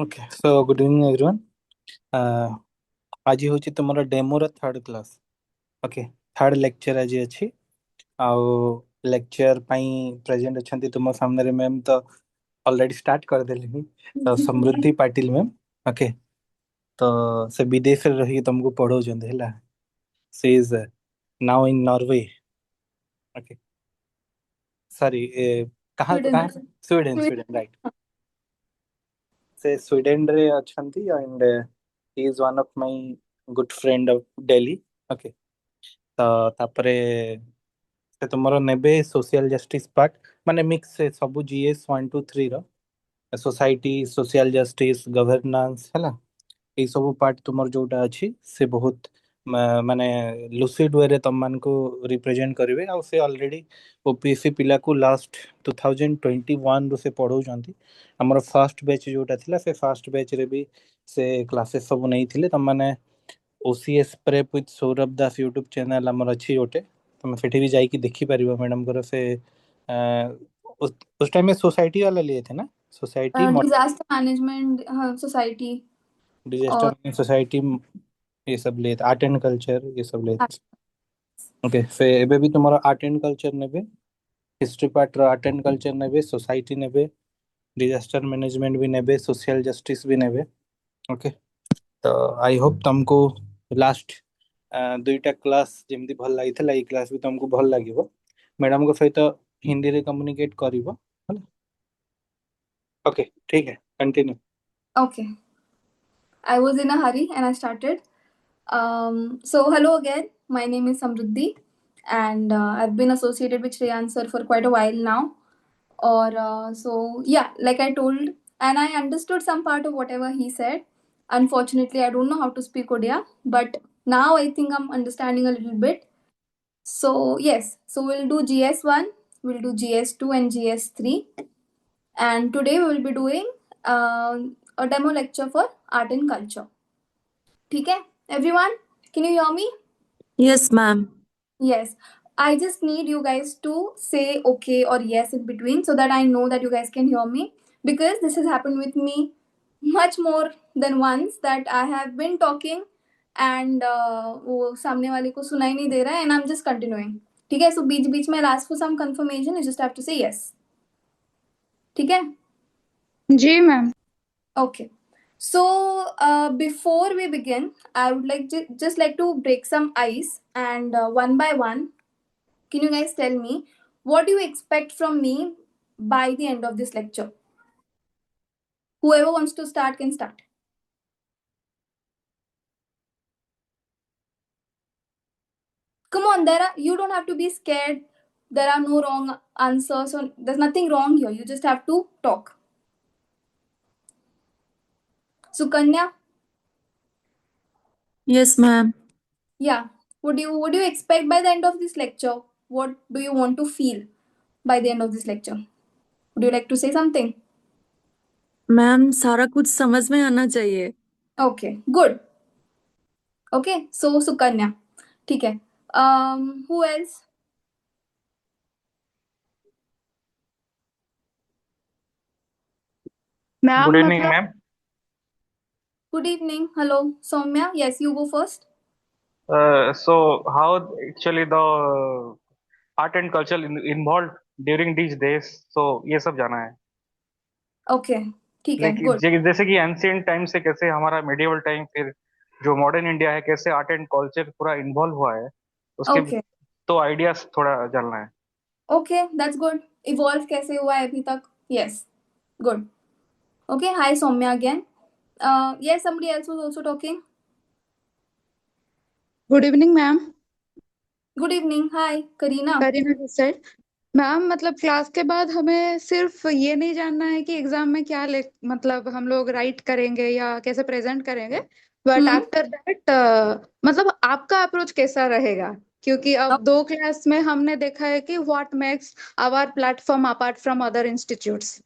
Okay so good evening everyone. आज हूँ तुम डेमोर third class. Okay, third lecture आज अच्छी आउ लेक्चर प्रेजेंट अच्छा तुम सामने मैम तो ऑलरेडी स्टार्ट करदेले तो समृद्धि पाटिल मैम। ओके, तो से विदेश रे रही तुमको पढ़ाउछन्ते हैला। She is now in Norway. Okay, sorry, कहाँ स्वीडन। कहाँ? Sweden, Sweden right. से स्वीडन रे अछंती and he is one of my good friend of Delhi. Okay, तो तापरे से तुमर नेबे सोशल जस्टिस पार्ट माने मिक्स से सब जीएस 1 2 3 रो सोसाइटी सोशल जस्टिस गवर्नेंस है ना। ये सब पार्ट तुमर जोटा अच्छी से बहुत माने लुसिड वे रे तुम मान को रिप्रेजेंट करिवे आ से ऑलरेडी ओपीएससी पिला को लास्ट 2021 रो से पढ़ाउछन्ती। हमर फर्स्ट बैच जोटा थिला से फर्स्ट बैच रे भी से क्लासेस सब नहीं थिले तुम माने OCS prep with Saurabh Das YouTube channel हमर अच्छी गोटे तुम सेठी भी जाइए देखी पारिबो मैडम कर से अ, उस टाइम में सोसाइटी वाला लिए थे ना। सोसाइटी डिजास्टर मैनेजमेंट सोसाइटी और डिजास्टर सोसाइटी ये सब लिए थे, आर्ट एंड कल्चर ये सब लिए थे। ओके, से एबे भी तुम्हारा आर्ट एंड कल्चर नेबे, हिस्ट्री पार्ट रो आर्ट एंड कल्चर नेबे, सोसाइटी नेबे, डिजास्टर मैनेजमेंट भी नेबे, सोशल जस्टिस भी नेबे। ओके, तो आई होप तुमको लास्ट दुईटा क्लास जमी भल लगी ये क्लास भी तुमको भल लगे मैडम को सहित हिंदी रे कम्युनिकेट करिवो। ओके ठीक है, continue. okay. I was in a hurry and I started. So hello again. My name is Samruddhi, and I've been associated with Shreyan sir for quite a while now. Or so yeah, like I told, and I understood some part of whatever he said. Unfortunately, I don't know how to speak Odia, but now I think I'm understanding a little bit. So yes, so we'll do GS1, we'll do GS2 and GS3, and today we will be doing a demo lecture for art and culture. ठीक है, everyone, can you hear me? Yes, ma'am. Yes. I just need you guys to say okay or yes in between so that I know that you guys can hear me, because this has happened with me much more than once that I have been talking and वो सामने वाले को सुनाई नहीं दे रहा है and I'm just continuing. ठीक है, so बीच बीच में I'll ask for some confirmation, you just have to say yes. ठीक है? जी ma'am. Okay. So before we begin, I would just like to break some ice and one by one, can you guys tell me what do you expect from me by the end of this lecture? Whoever wants to start can start. Come on, you don't have to be scared. There are no wrong answers, or there's nothing wrong here. You just have to talk. Sukanya, Yes, ma'am. yeah. What do you expect by the end of this lecture? What do you want to feel by the end of this lecture? Would you like to say something? Ma'am सारा कुछ समझ में आना चाहिए। Okay, good. Okay, so Sukanya. ठीक है. Who else? Ma'am good evening मतलब ma'am. Good evening. Hello, Soumya. Yes, you go first. So how actually the art and culture involved during these days, so ये सब जाना है। Okay, ठीक है. Good. जैसे कि एंशियंट टाइम से कैसे हमारा मेडिवल टाइम, फिर जो मॉडर्न इंडिया है, कैसे आर्ट एंड कल्चर पूरा इन्वॉल्व हुआ है उसके Okay. तो आइडियाज थोड़ा जानना है। Okay, that's good. Evolve कैसे हुआ है अभी तक? Yes. Good. Okay. Hi, Soumya again. Yes, somebody else was also talking. Good evening ma'am. Good evening. Hi, Karina. Kareena this side. Ma'am मतलब क्लास के बाद हमें सिर्फ ये नहीं जानना है कि एग्जाम में क्या मतलब हम लोग राइट करेंगे या कैसे प्रेजेंट करेंगे, बट आफ्टर दैट मतलब आपका अप्रोच कैसा रहेगा, क्योंकि अब 2 क्लास में हमने देखा है कि what makes our platform apart from other institutes.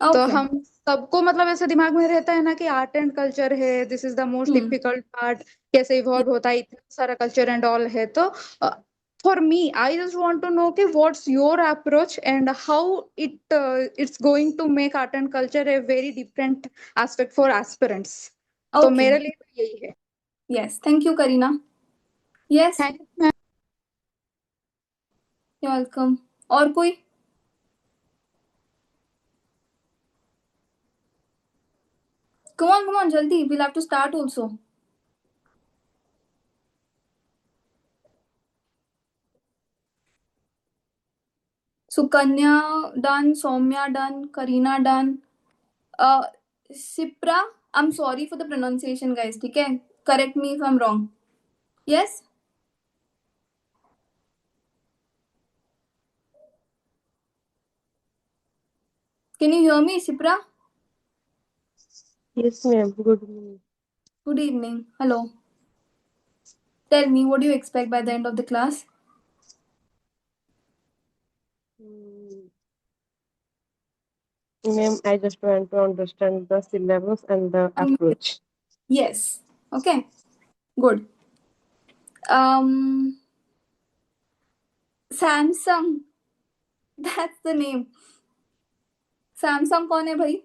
तो Okay. हम सबको मतलब ऐसे दिमाग में रहता है ना कि आर्ट एंड कल्चर है, this is the most difficult part, कैसे इवॉल्व होता है, इतना सारा कल्चर एंड ऑल है। तो for me, I just want to know कि what's your approach and how it's going to make art and culture a very different aspect for aspirants. तो Okay. मेरे लिए तो यही है. Yes. Thank you, Karina. Yes. Thank you, ma'am. You're welcome. और कोई? Come on, jaldi. We'll have to start also. Sukanya done, Soumya done, Karina done. Sipra, I'm sorry for the pronunciation, guys. Okay? Correct me if I'm wrong. Yes? Can you hear me, Sipra? Yes, ma'am. Good evening. Good evening. Hello. Tell me, what do you expect by the end of the class? Ma'am, I just want to understand the syllabus and the approach. Yes. Okay. Good. Samsung. That's the name. Samsung कौन है भाई?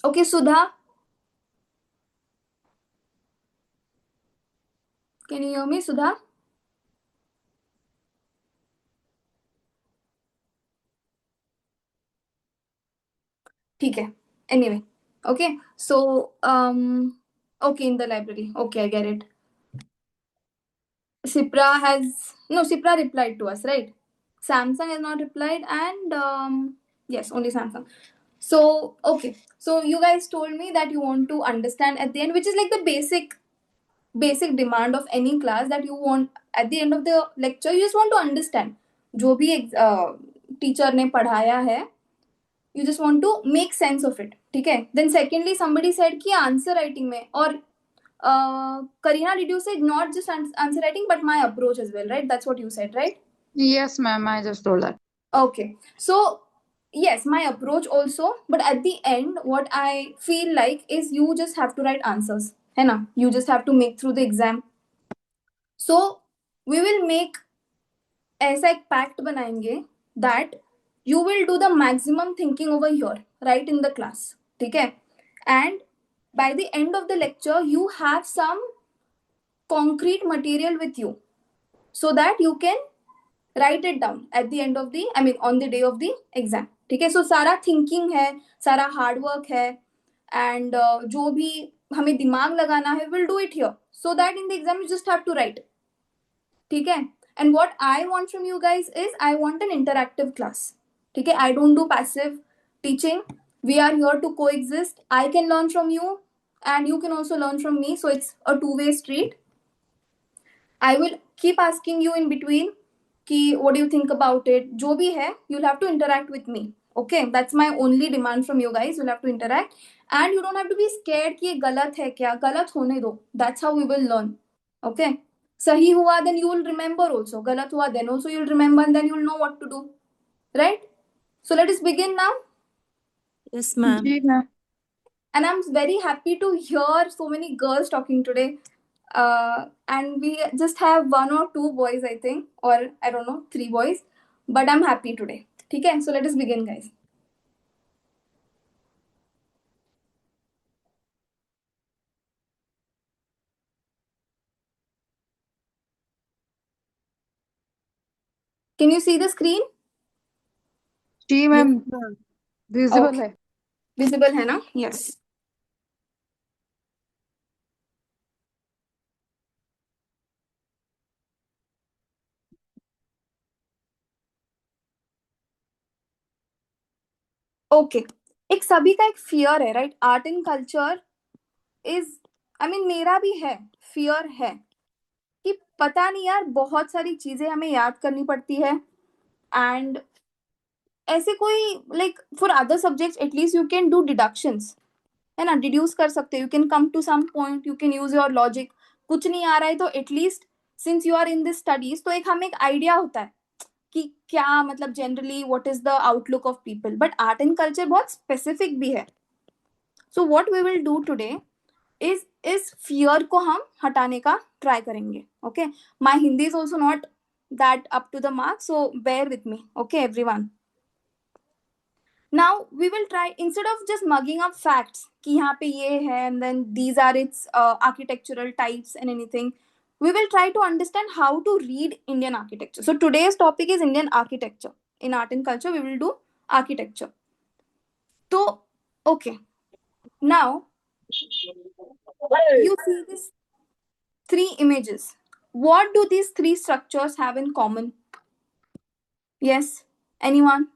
Okay, Sudha. Can you hear me, Sudha? ठीक है. Anyway. Okay. So, okay, in the library. Okay, I get it. Sipra replied to us, right? Samsung has not replied, and yes, only Samsung. So, okay. So you guys told me that you want to understand at the end, which is like the basic demand of any class, that you want at the end of the lecture, you just want to understand जो भी teacher ने पढ़ाया है, you just want to make sense of it. ठीक है? Then secondly, somebody said कि answer writing में, और Karina, did you say not just answer writing but my approach as well, right? That's what you said, right? Yes, ma'am. I just told that. Okay. So yes, my approach also, but at the end, what I feel like is you just have to write answers. है ना? You just have to make through the exam. So we will make ऐसा एक pact बनाएंगे that you will do the maximum thinking over here, right in the class. ठीक है? And by the end of the lecture, you have some concrete material with you so that you can write it down at the end of the, on the day of the exam. ठीक है? So सारा thinking है, सारा hard work है, and जो भी हमें दिमाग लगाना है, we'll do it here so that in the exam you just have to write. ठीक है? And what I want from you guys is I want an interactive class. ठीक है? I don't do passive teaching. We are here to coexist. I can learn from you and you can also learn from me. So it's a two-way street. I will keep asking you in between कि what do you think about it? जो भी है, you'll have to interact with me. Okay, that's my only demand from you guys. You'll have to interact and you don't have to be scared कि ये गलत है क्या, गलत होने दो. That's how we will learn. Okay, सही हुआ then you will remember also. गलत हुआ then also you'll remember and then you'll know what to do. Right? So let us begin now. Yes, ma'am. Ji, ma'am. And I'm very happy to hear so many girls talking today. And we just have one or two boys, I think, or I don't know, 3 boys, but I'm happy today. Okay, so let us begin, guys. Can you see the screen? Ji, ma'am. Yes, ma'am. Visible Okay. है. Visible है ना? Yes. Okay. एक सभी का एक fear है, right? Art and culture is, मेरा भी है, fear है कि पता नहीं यार, बहुत सारी चीजें हमें याद करनी पड़ती है, and ऐसे कोई like for other subjects at least you can do deductions, है ना? डिड्यूस कर सकते हो, you can come to some point, you can use your logic. कुछ नहीं आ रहा है तो at least since you are in this studies, तो एक हमें एक आइडिया होता है कि क्या मतलब generally what is the outlook of people, but art and culture बहुत स्पेसिफिक भी है. So what we will do today इस फियर को हम हटाने का ट्राई करेंगे. Okay, my Hindi is also not that up to the mark, so bear with me. Okay everyone, now we will try, instead of just mugging up facts कि यहाँ पे ये है and then these are its architectural types and anything, we will try to understand how to read Indian architecture. So today's topic is Indian architecture. In art and culture we will do architecture. So okay, now you see these three images. What do these three structures have in common? Yes, anyone?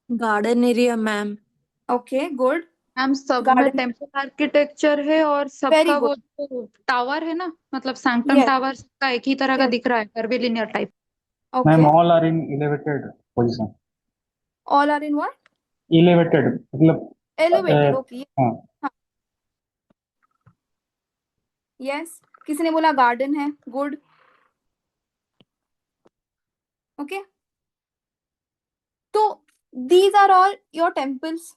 Garden area ma'am. Okay, good. Ma'am सब में Garden, temple architecture है और very सबका वो good. जो tower है ना, मतलब सैंक्टम Yes, टावर सबका एक ही तरह का yes. दिख रहा है, curvilinear type. Ma'am Okay, all are in elevated position. all are in what? Elevated मतलब Elevated. Okay. हाँ हाँ. Yes. किसी ने बोला गार्डन है. गुड. ओके, तो these are all your temples,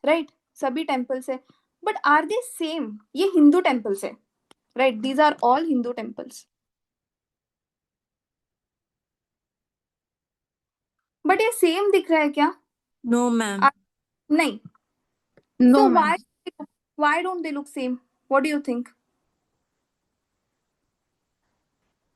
right? सभी temples है, but are they same? ये हिंदू temples है, right? These are all Hindu temples, but ये same दिख रहा है क्या? No ma'am. नहीं. No So ma'am. why don't they look same? What do you think?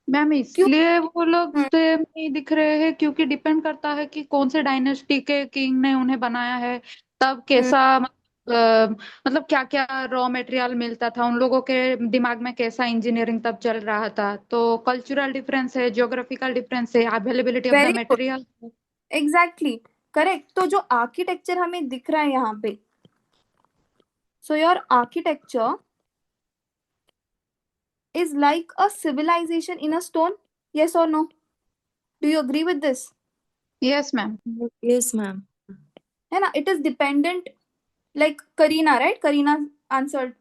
Ma'am क्यों? इसलिए वो लोग सेम नहीं दिख रहे हैं क्योंकि डिपेंड करता है कि कौन से डायनेस्टी के किंग ने उन्हें बनाया है, तब कैसा मतलब क्या क्या रॉ मटेरियल मिलता था उन लोगों के दिमाग में, कैसा इंजीनियरिंग तब चल रहा था. तो कल्चरल डिफरेंस है, ज्योग्राफिकल डिफरेंस है, availability of the Very good. Material. Exactly. Correct. तो जो आर्किटेक्चर हमें दिख रहा है यहाँ पे, so your architecture is like a civilization in a stone. Yes or no? Do you agree with this? Yes ma'am. Yes ma'am. है ना? It is dependent, like Karina, right? Karina answered.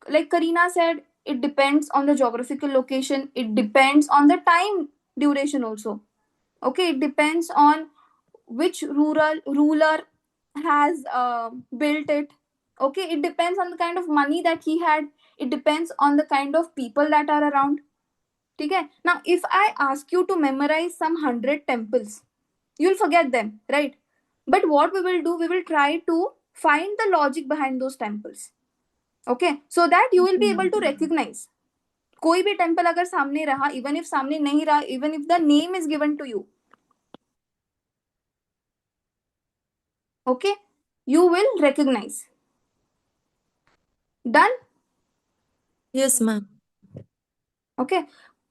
Like Karina said, it depends on the geographical location. It depends on the time duration also. Okay, it depends on which ruler has built it. Okay, it depends on the kind of money that he had. It depends on the kind of people that are around. Okay. Now, if I ask you to memorize some 100 temples, you'll forget them, right? But what we will do, we will try to find the logic behind those temples. Okay, so that you will be able to recognize. कोई भी temple अगर सामने रहा, even if सामने नहीं रहा, even if the name is given to you, okay, you will recognize. Done? Yes ma'am. Okay.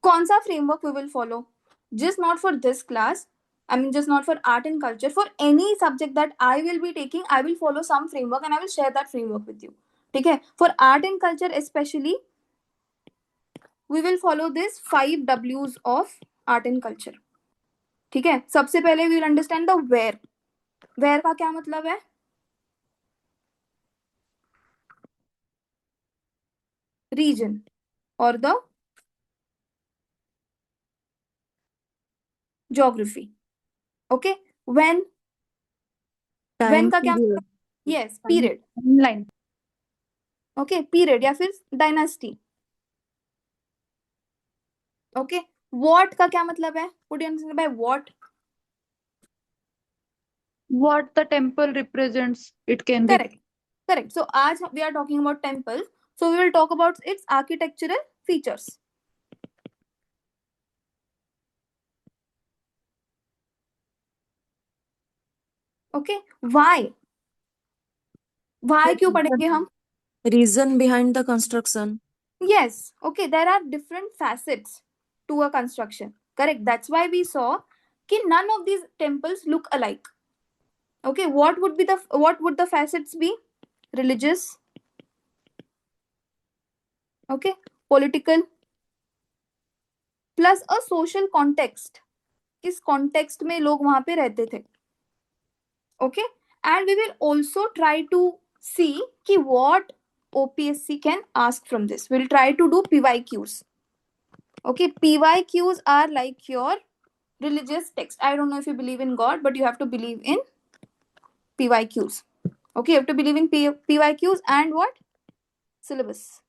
कौन सा framework we will follow? Just not for this class. I mean, just not for art and culture. For any subject that I will be taking, I will follow some framework and I will share that framework with you. Okay. For art and culture especially, we will follow this 5 W's of art and culture. ठीक है. सबसे पहले we will understand the where. Where का क्या मतलब है? Region or the geography. Okay. When time का क्या period. yes, period. Line. Okay, period या फिर dynasty. Okay, what का क्या मतलब है? What do you understand by what? What the temple represents, it can be. Correct, correct. So आज we are talking about temples. So we will talk about its architectural features. Okay, why? Why क्यों पढ़ेंगे हम? Reason behind the construction. Yes, okay, there are different facets to a construction. Correct. That's why we saw कि none of these temples look alike. Okay, what would the facets be? Religious, okay, political, plus a social context. किस context में लोग वहां पे रहते थे? Okay, and we will also try to see कि what OPSC can ask from this. We'll try to do PYQs. Okay, PYQs are like your religious text. I don't know if you believe in God, but you have to believe in PYQs. Okay, you have to believe in PYQs and what? Syllabus.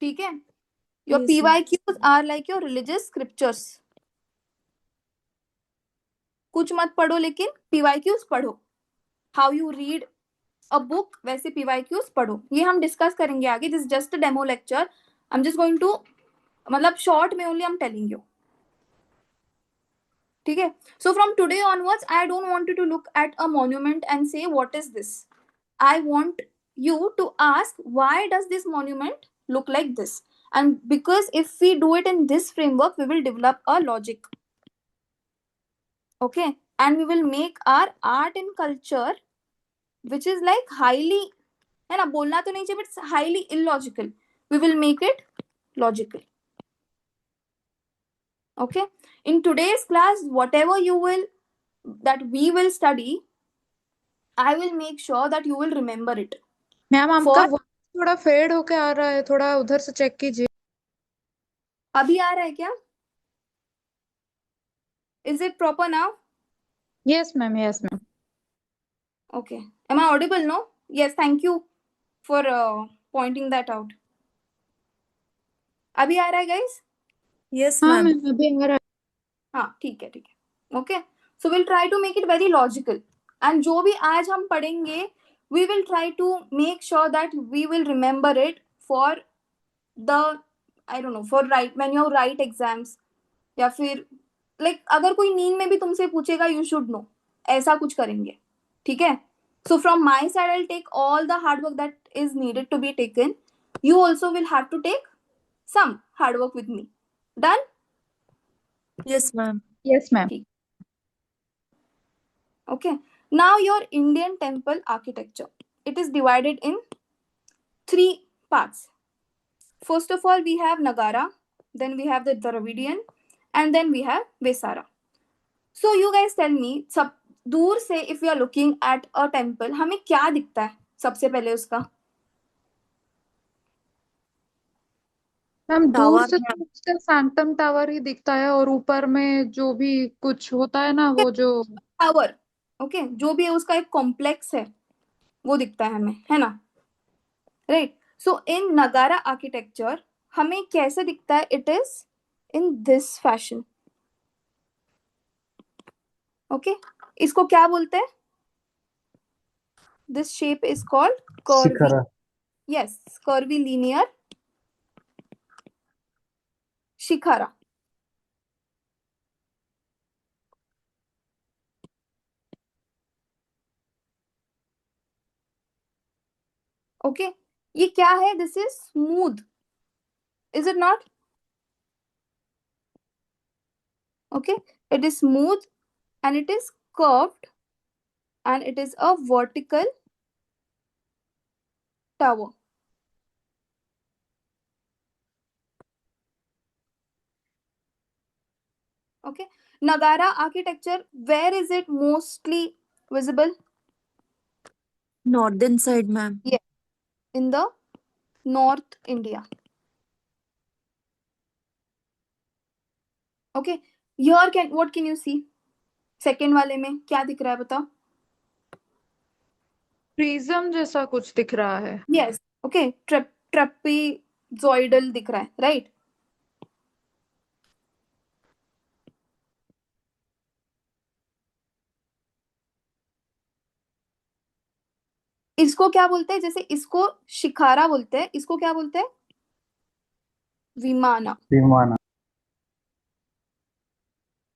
ठीक है? Your Yes, ma'am. PYQs are like your religious scriptures. कुछ मत पढ़ो लेकिन PYQs पढ़ो. How you read a book वैसे PYQs पढ़ो. ये हम डिस्कस करेंगे आगे. This is just a demo lecture. I'm just going to मतलब short में only I'm telling you. ठीक है? So from today onwards, I don't want you to look at a monument and say what is this. I want you to ask why does this monument look like this? And because if we do it in this framework, we will develop a logic. Okay, and we will make our art and culture, which is like highly, है ना, बोलना तो नहीं चाहिए, but it's highly illogical. We will make it logical. Okay, in today's class, whatever we will study, I will make sure that you will remember it. Ma'am आपका For voice थोड़ा fade होके आ रहा है, थोड़ा उधर से चेक कीजिए. अभी आ रहा है क्या? Is it proper now? Yes ma'am, yes ma'am. Okay. Am I audible? No? Yes. Thank you for pointing that out. अभी आ रहा है guys? Yes, हाँ ma'am. मैम अभी आ रहा है. हाँ ठीक है ठीक है. Okay. So we'll try to make it very logical. And जो भी आज हम पढ़ेंगे, we will try to make sure that we will remember it for the, I don't know, for when you write exams, या फिर like अगर कोई नींद में भी तुमसे पूछेगा, you should know. ऐसा कुछ करेंगे. ठीक है? So from my side, I'll take all the hard work that is needed to be taken. You also will have to take some hard work with me. Done? Yes, ma'am. Yes ma'am. Okay. Now your Indian temple architecture. It is divided in 3 parts. First of all, we have Nagara, then we have the Dravidian, and then we have Vesara. So you guys tell me, सब दूर से if we are looking at a temple, हमें क्या दिखता है सबसे पहले उसका? मैम दूर Tower, से तो उसका सैंक्टम टावर ही दिखता है, और ऊपर में जो भी कुछ होता है ना, वो जो टावर. ओके, जो भी है उसका एक कॉम्प्लेक्स है, वो दिखता है हमें, है ना? राइट. सो इन नगारा आर्किटेक्चर हमें कैसे दिखता है? It is in this fashion. Okay, इसको क्या बोलते हैं? This shape is called curvy. Shikhara. Yes, curvy linear shikhara. Okay, ये क्या है? This is smooth. Is it not? Okay, it is smooth and it is curved and it is a vertical tower. Okay, Nagara architecture, where is it mostly visible? northern side, ma'am. Yes, in the North India. Okay, here what can you see? Second वाले में क्या दिख रहा है बताओ? Prism जैसा कुछ दिख रहा है. Yes, okay, trapezoidal दिख रहा है, right? इसको क्या बोलते हैं? जैसे इसको शिखारा बोलते हैं, इसको क्या बोलते हैं? विमाना. विमाना.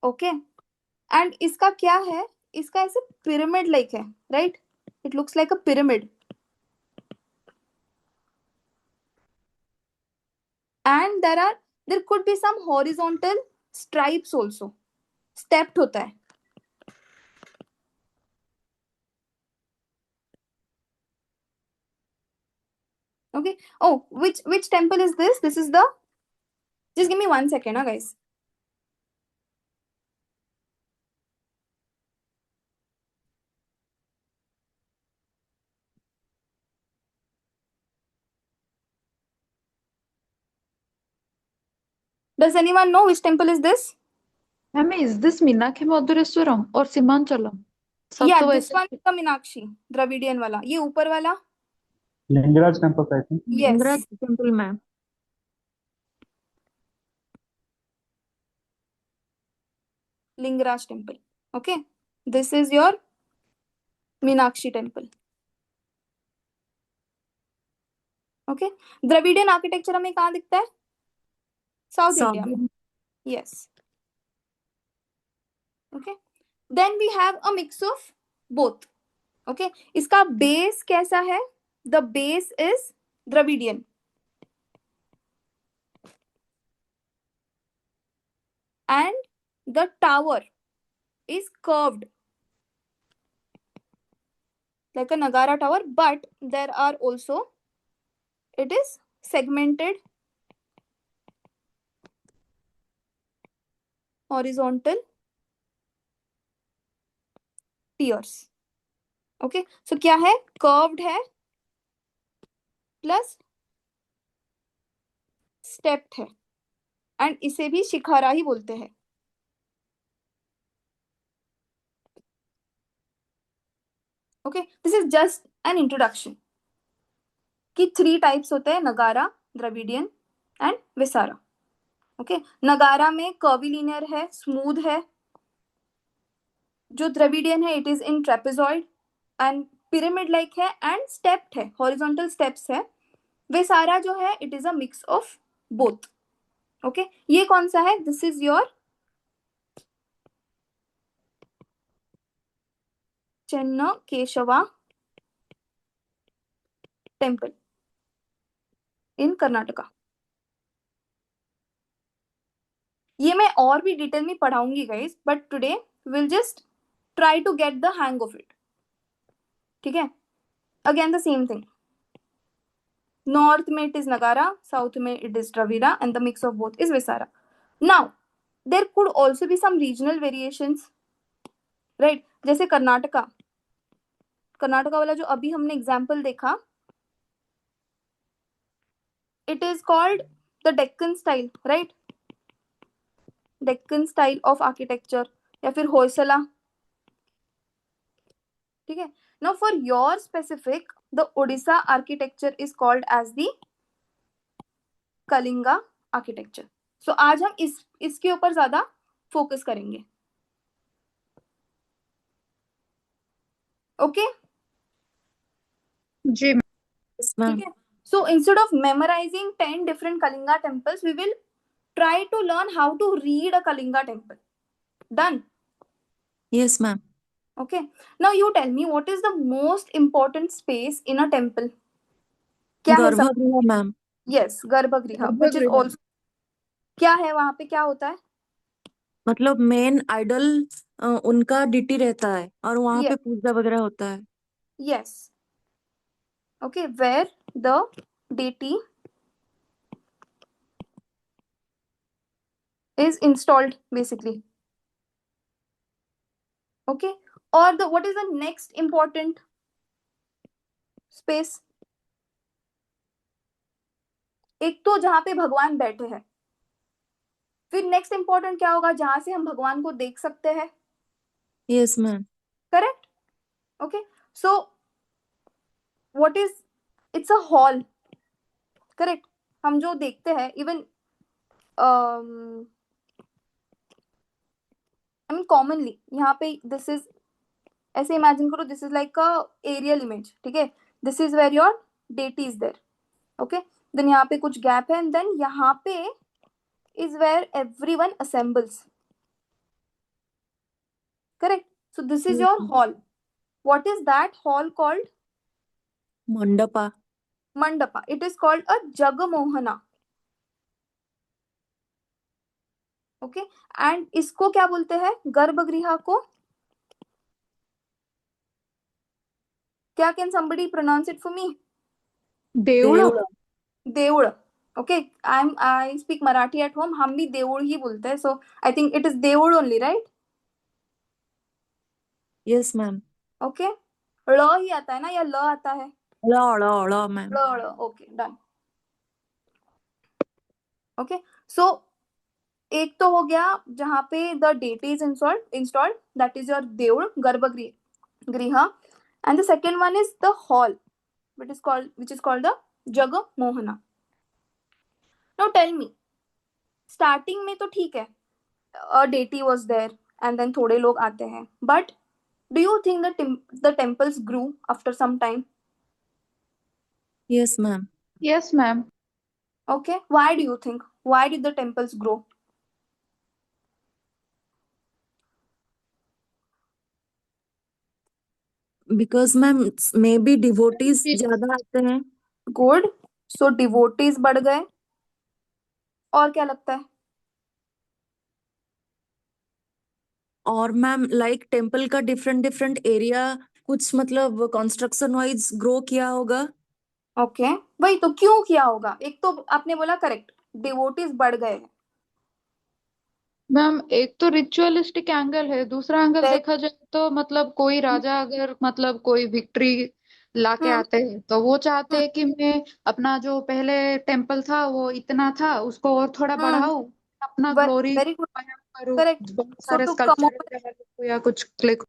ओके, एंड इसका क्या है? इसका ऐसे पिरामिड लाइक है, right? It looks like a pyramid. And there could be some horizontal stripes also. Stepped होता है. Okay. Oh, which temple is this? This is the, just give me 1 second, guys. Does anyone know which temple is this? Ma'am, is this Meenakshi Madureswaram or Simanchalam? सब Yeah, तो this वैसे one is the Meenakshi, Dravidian वाला. ये ऊपर वाला? Lingaraj temple, I think. Yes. Lingaraj temple ma'am. Lingaraj temple. Okay. This is your Meenakshi temple. Okay. Dravidian architecture हमें कहाँ दिखता है? South India में. Yes. Okay. Then we have a mix of both. Okay. इसका base कैसा है? The base is Dravidian. And the tower is curved like a Nagara tower, but there are also, it is segmented horizontal tiers. Okay, so क्या है? Curved है plus stepped है, and इसे भी शिखरा ही बोलते हैं. Okay, this is just an introduction कि 3 types होते हैं, नगारा, द्रविडियन and विसारा. Okay, नगारा में curvilinear है, smooth है. जो द्रविडियन है, it is in trapezoid and pyramid like है and stepped है, horizontal steps है. विसारा जो है, it is a mix of both. Okay, ये कौन सा है? This is your चन्न केशवा टेम्पल इन कर्नाटका. ये मैं और भी डिटेल में पढ़ाऊंगी guys, but today will just try to get the hang of it. ठीक है, again the same thing. North में इट इज नगारा, साउथ में it is Dravida and the mix of both is Vesara. Now there could also be some regional variations, right? जैसे कर्नाटका वाला जो अभी हमने example देखा, it is called the Deccan style, right? Deccan style of architecture या फिर होयसला. ठीक है. Now for your specific, the Odisha architecture is called as the Kalinga architecture. So आज हम इसके ऊपर ज्यादा फोकस करेंगे. ओके जी Yes, ma'am. ठीक है. So instead of memorising 10 different Kalinga temples, we will try to learn how to read a Kalinga temple. Done? Yes, ma'am. Okay. Now you tell me, what is the most important space in a temple? क्या है? गर्भगृह ma'am. Yes, गर्भगृह, which is also क्या है? वहां पे क्या होता है? मतलब मेन आइडल उनका डिटी रहता है और वहां Yes. पे पूजा वगैरह होता है. Yes. Okay, where the deity is installed basically. Okay. Or the what is the next important space? एक तो जहां पे भगवान बैठे हैं. फिर नेक्स्ट इंपॉर्टेंट क्या होगा? जहां से हम भगवान को देख सकते हैं. Yes, ma'am. Correct. Okay, so what is, it's a hall. Correct. हम जो देखते हैं, इवन आई मीन कॉमनली यहाँ पे, दिस इज, ऐसे इमेजिन करो, this is like a aerial image. ठीक है, this is where your deity is there. Okay, then यहाँ पे कुछ गैप है एंड देन यहाँ पे is where everyone assembles. Correct. So this is your hall. What is that hall called? Mandapa. Mandapa. It is called a Jagamohana. Okay. And इसको क्या बोलते हैं? गर्भगृह को क्या? Can somebody pronounce it for me? Devda. देवड़. Okay. I speak Marathi at home. हम भी देवड़ ही बोलते हैं. So I think it is देवड़ only, right? Yes, ma'am. Okay. ळ ही आता है ना, या ल आता है? ळ मैम. ळ. Okay, done. Okay. So एक तो हो गया जहाँ पे the deity is installed, that is your देउड़, गर्भगृह, and the second one is the hall, which is called the Jagamohana. Now tell me, starting में तो ठीक है, a deity was there and then थोड़े लोग आते हैं, but do you think the temples grew after some time? Yes, ma'am. Yes, ma'am. Okay, why do you think? Why did the temples grow? Because ma'am, maybe devotees ज्यादा आते हैं. Good. So devotees बढ़ गए. और क्या लगता है? और मैम लाइक टेम्पल का डिफरेंट डिफरेंट एरिया कुछ मतलब कंस्ट्रक्शन वाइज ग्रो किया होगा. ओके, वही तो, क्यों किया होगा? एक तो आपने बोला करेक्ट, डिवोटीज बढ़ गए हैं. मैम एक तो रिचुअलिस्टिक एंगल है, दूसरा एंगल Then- देखा जाए तो मतलब कोई राजा अगर मतलब कोई विक्ट्री लाके हम्म, आते हैं तो वो चाहते हैं कि मैं अपना जो पहले टेम्पल था वो इतना था उसको और थोड़ा बढ़ाऊं, अपना ग्लोरी वेरी गुड, करूं, करेक्ट. बहुत So सारे to स्कल्पचर commemorate, या कुछ click.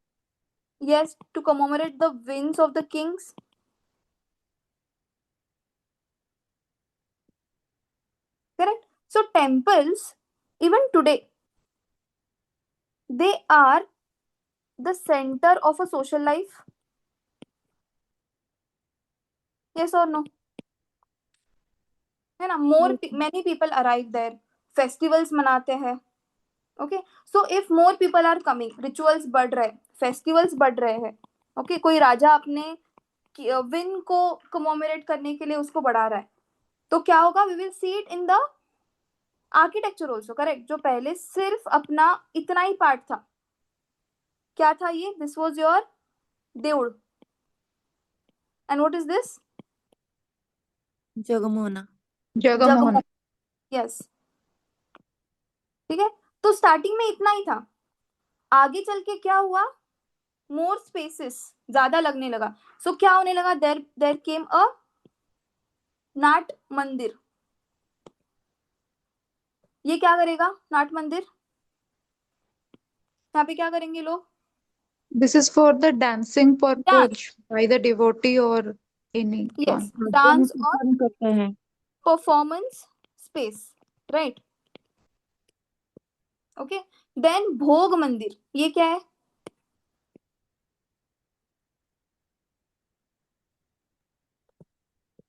yes, to commemorate the wins of the kings. Correct. So temples, even today, they are the center of a social life. Yes or no? है ना? Many people arrive there. Festivals मनाते हैं. Okay, so if more people are coming, rituals बढ़ रहे, festivals बढ़ रहे हैं. Okay, कोई राजा अपने विन को कमोमरेट करने के लिए उसको बढ़ा रहा है, तो क्या होगा? We will see it in the architecture also. Correct. जो पहले सिर्फ अपना इतना ही पार्ट था, क्या था ये? This was your Deul. And what is this? Jagamohana. Jagamohan. Yes. ठीक है, तो स्टार्टिंग में इतना ही था. आगे चल के क्या हुआ? मोर स्पेसेस ज्यादा लगने लगा. सो क्या होने लगा? देयर केम अ नाट मंदिर. ये क्या करेगा नाट मंदिर? यहाँ पे क्या करेंगे लोग? This is for the dancing dance. purpose by the devotee or anyone. Yes, dance और परफॉर्म करते हैं. Performance space. Right. Okay, then bhog mandir. ये क्या है?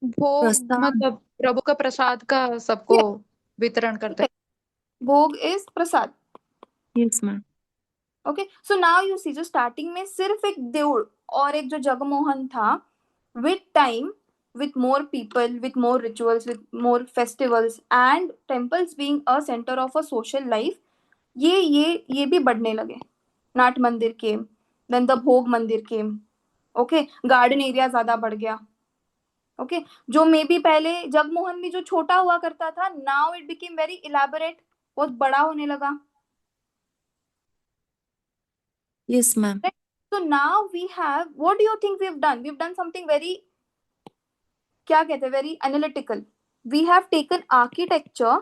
भोग प्रसाद. मतलब प्रभु का प्रसाद का सबको वितरण करते हैं. Bhog is prasad. Yes ma'am. Okay, so now you see, जो स्टार्टिंग में सिर्फ एक देउड़ और एक जो जगमोहन था, with time, with more people, with more rituals, with more festivals, and temples being a center of a social life, ये भी बढ़ने लगे. नाट मंदिर केम, देन द भोग मंदिर केम. ओके, गार्डन एरिया ज्यादा बढ़ गया. ओके, जो मे बी पहले जगमोहन भी जो छोटा हुआ करता था, now it became very elaborate, बहुत बड़ा होने लगा. Yes ma'am. So now we have, what do you think we've done? We've done something very, क्या कहते हैं, very analytical. We have taken architecture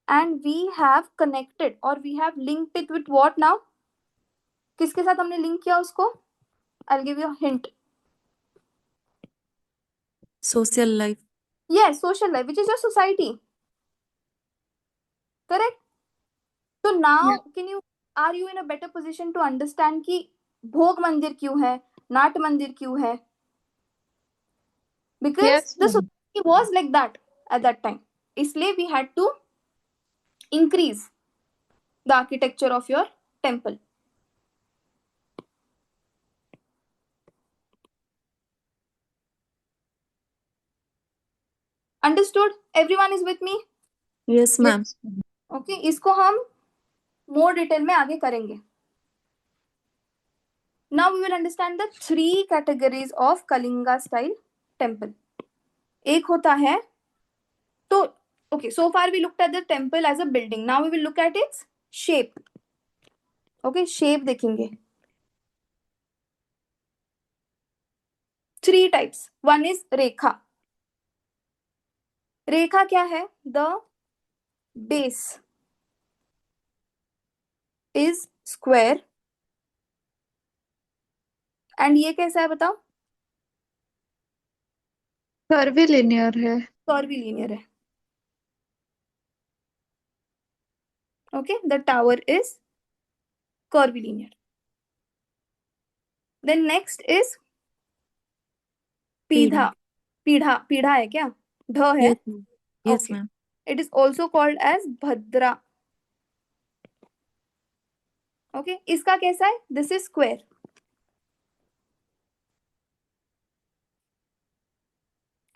and we have connected or we have linked it with what now? किसके साथ हमने link किया उसको? I'll give you a hint. Social life. Yes, social life, which is your society. Correct? So now are you in a better position to understand कि भोग मंदिर क्यों है, नाट मंदिर क्यों है? Because Yes, the ma'am. society was like that at that time. इसलिए we had to increase the architecture of your temple. Understood? Everyone is with me? Yes ma'am. Okay, इसको हम more detail में आगे करेंगे. Now we will understand the 3 categories of Kalinga style temple. एक होता है, तो okay, so far we looked at the temple as a building. Now we will look at its shape. Okay, shape देखेंगे. 3 types. One is rekha. रेखा क्या है? The base is square and ये कैसा है बताओ? कर्वीलिनियर है। कर्वीलिनियर है. Okay, the tower is curvilinear. Then next is पीढ़ा. पीढ़ा पीढ़ा है क्या? ढ है. Yes, ma'am. Yes, Okay. ma'am. It is also called as Bhadra. Okay, इसका कैसा है? This is square.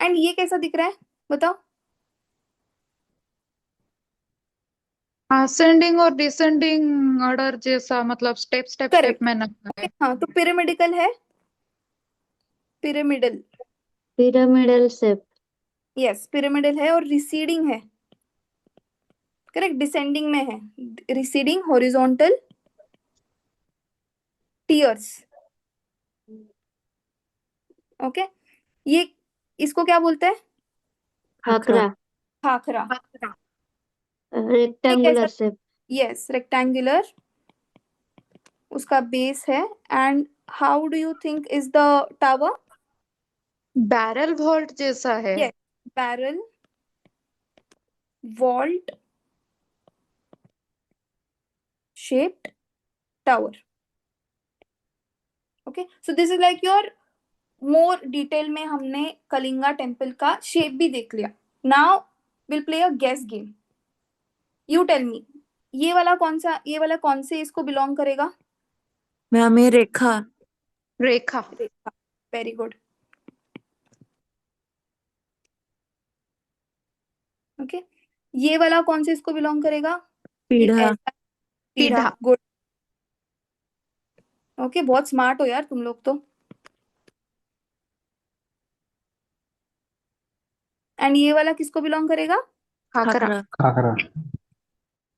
And ये कैसा दिख रहा है बताओ? असेंडिंग और डिसेंडिंग ऑर्डर जैसा, मतलब स्टेप स्टेप स्टेप Correct. में ना Okay, है। हाँ तो पिरामिडिकल है. Pyramidal. pyramidal shape. Yes pyramidal है और रिसीडिंग है. करेक्ट. डिसेंडिंग में है. Receding horizontal tiers. ओके. ये इसको क्या बोलते हैं? Khakra. Khakhara. Rectangular shape. Yes rectangular उसका बेस है. And how do you think is the tower? Barrel vault जैसा है। Yes barrel vault shaped tower. Okay, so this is like your more detail में हमने कलिंगा टेम्पल का शेप भी देख लिया. Now will play a guess game. You tell me ये वाला कौन से इसको बिलोंग करेगा? मैम ये Rekha. Rekha. Rekha. Very good. Okay. ये वाला कौन से इसको बिलोंग करेगा? ये पीढ़ा. ऐसा. पीढ़ा. पीढ़ा। गुड. ओके बहुत स्मार्ट हो यार तुम लोग तो. एंड ये वाला किसको बिलोंग करेगा? Khakhra. Khakhara.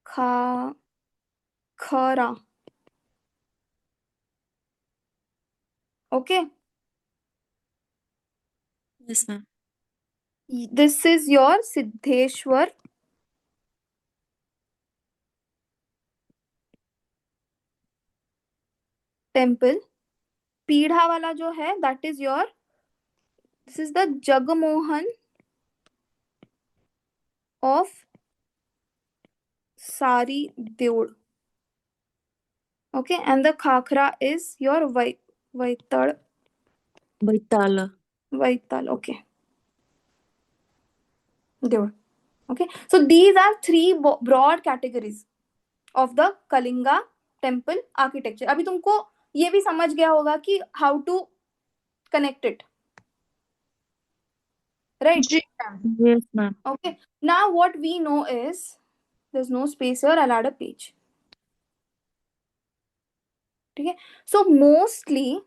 Khakhara. Okay. Yes, ma'am. This is your Siddheswar temple. Pidha वाला जो है that is your this is the Jagamohan of Sari Deul. Okay. And the Khakhara is your Vaital Baital. Vaital. Okay. Deul. Okay, so these are three broad categories of the Kalinga temple architecture. अभी तुमको ये भी समझ गया होगा कि how to connect it, right? जी। Yes, ma'am. Okay, now what we know is there's no space here. I'll add a page. Okay, so mostly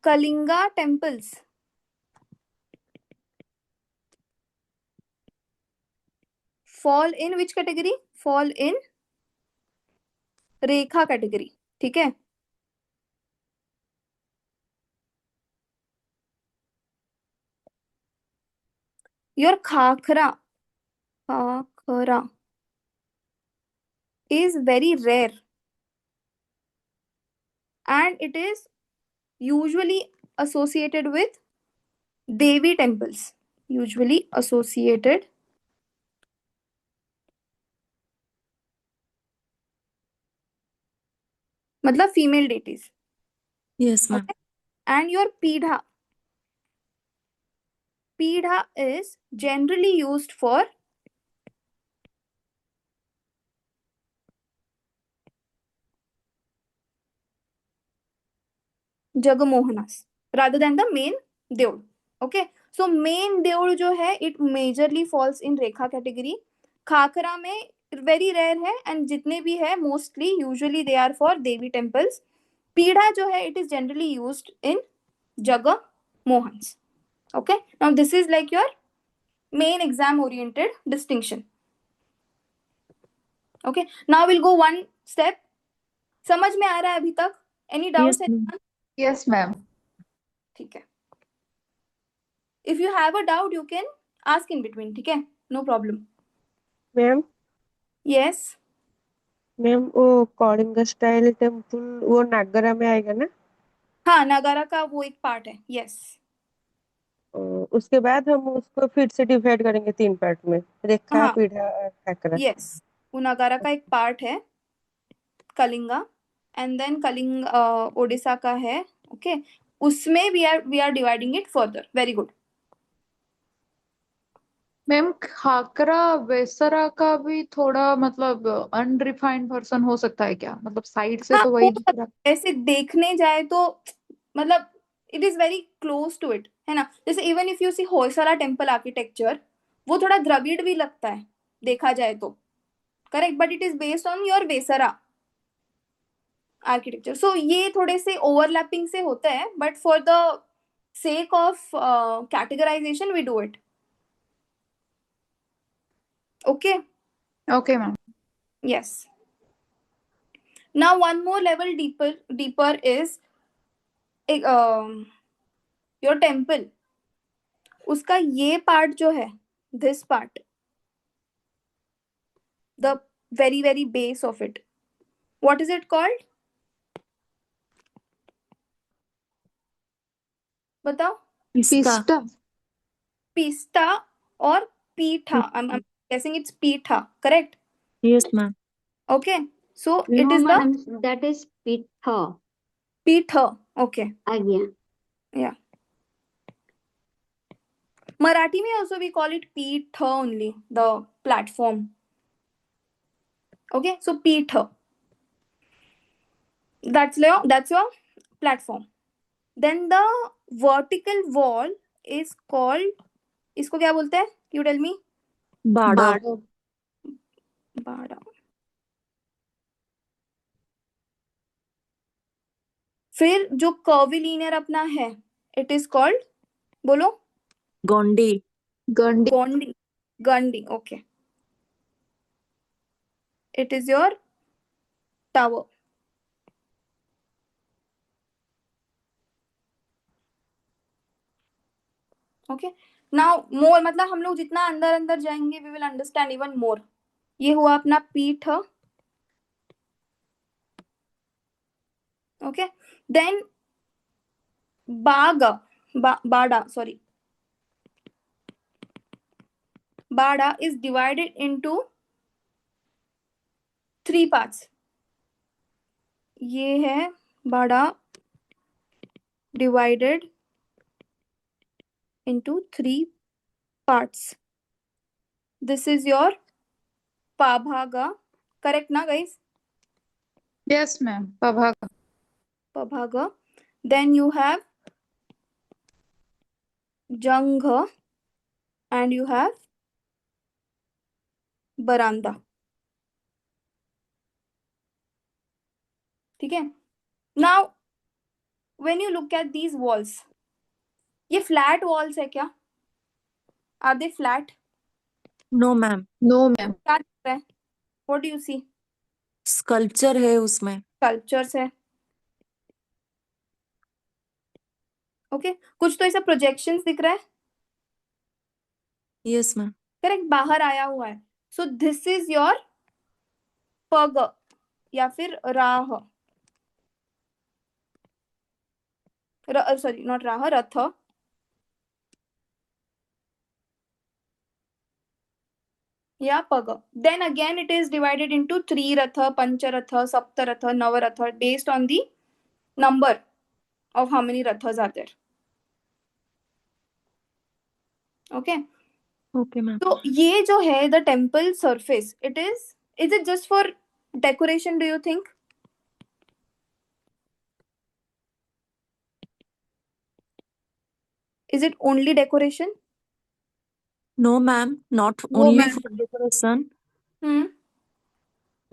Kalinga temples fall in which category? Fall in Rekha category. ठीक है. Your khakhra is very rare and it is usually associated with Devi temples. Usually associated मतलब female deities. Yes, ma'am. Okay. And your पीढ़ा is generally used for Jagamohanas rather than the main देउड़. Okay, so main देउड़ जो है it majorly falls in Rekha category. Khakhra में very rare है and जितने भी है mostly usually they are for Devi temples. पीढ़ा जो है it is generally used in Jagamohans. Okay, now this is like your main exam oriented distinction. Okay, now we'll go one step. समझ में आ रहा है अभी तक? Any doubts? Yes, ma'am. Yes ma'am. ठीक है. If you have a doubt, you can ask in between. ठीक है, no problem. Ma'am Yes. Ma'am वो कौलिंग स्टाइल टेम्पल वो नागरा में आएगा ना? हाँ, नागारा का वो एक पार्ट है. Yes. उसके बाद हम उसको फिर से डिवाइड करेंगे 3 पार्ट में, रेखा, हाँ. पीढ़ा और ठाकरा. Yes. वो नागारा का एक पार्ट है, कलिंगा, एंड देन कलिंग ओडिशा का है. ओके, उसमें we are dividing it further. Very good. Ma'am Khakhara Vesara का भी थोड़ा मतलब अनरिफाइंड वर्जन हो सकता है क्या? मतलब साइड से हाँ, तो हो वही दिख सकता रहा है. ऐसे देखने जाए तो मतलब it is very close to it, है ना. जैसे even if you see Hoysala temple architecture, वो थोड़ा द्रविड़ भी लगता है देखा जाए तो. Correct, but it is based on your Vesara architecture. So ये थोड़े से ओवरलैपिंग से होता है, but for the sake of categorization we do it. Okay. है. Okay ma'am. Yes. Now one more level deeper is your temple. उसका ये part जो है, this part, the very very base of it, what is it called? बताओ. पिस्ता. Pista or Pitha. I'm guessing it's Pitha. Correct. Yes, ma'am. Okay. So it No, is the madam, that is pitha. Pitha. Okay. Agya. Yeah. Marathi may also we call it Pitha only, the platform. Okay, so Pitha. That's your platform. Then the vertical wall is called, इसको क्या बोलते हैं? You tell me. बाड़ा. बाड़ा. फिर जो curvilinear अपना है, it is called, बोलो. Gondi. गंडी. Gondi. Gandhi. Okay. It is your tower. Okay. Now more मतलब हम लोग जितना अंदर अंदर जाएंगे we will understand even more. ये हुआ अपना पीठ. Okay. Then Bada is divided into 3 parts. ये है Bada divided into 3 parts. This is your Pabhaga. Correct na guys? Yes ma'am. Pabhaga. Pabhaga. Then you have Jangha and you have Baranda. ठीक है. Now when you look at these walls, ये flat walls है क्या? Are they flat? No ma'am. No ma'am. क्या दिख रहा है? What do you see? Sculpture है उसमें. Sculptures है. ओके, कुछ तो ऐसा प्रोजेक्शंस दिख रहा है. Yes ma'am. करेक्ट, बाहर आया हुआ है. सो दिस इज योर पग या फिर राह. सॉरी, नॉट राह, रथ. या पग. Then again it is divided into 3 rath, pancharath, saptarath, navarath, based on the number of how many rathas are there. Okay. Okay ma'am. तो ये जो है the temple surface, is it just for decoration, do you think? Is it only decoration? No ma'am, not No, only ma'am. For decoration. Hmm.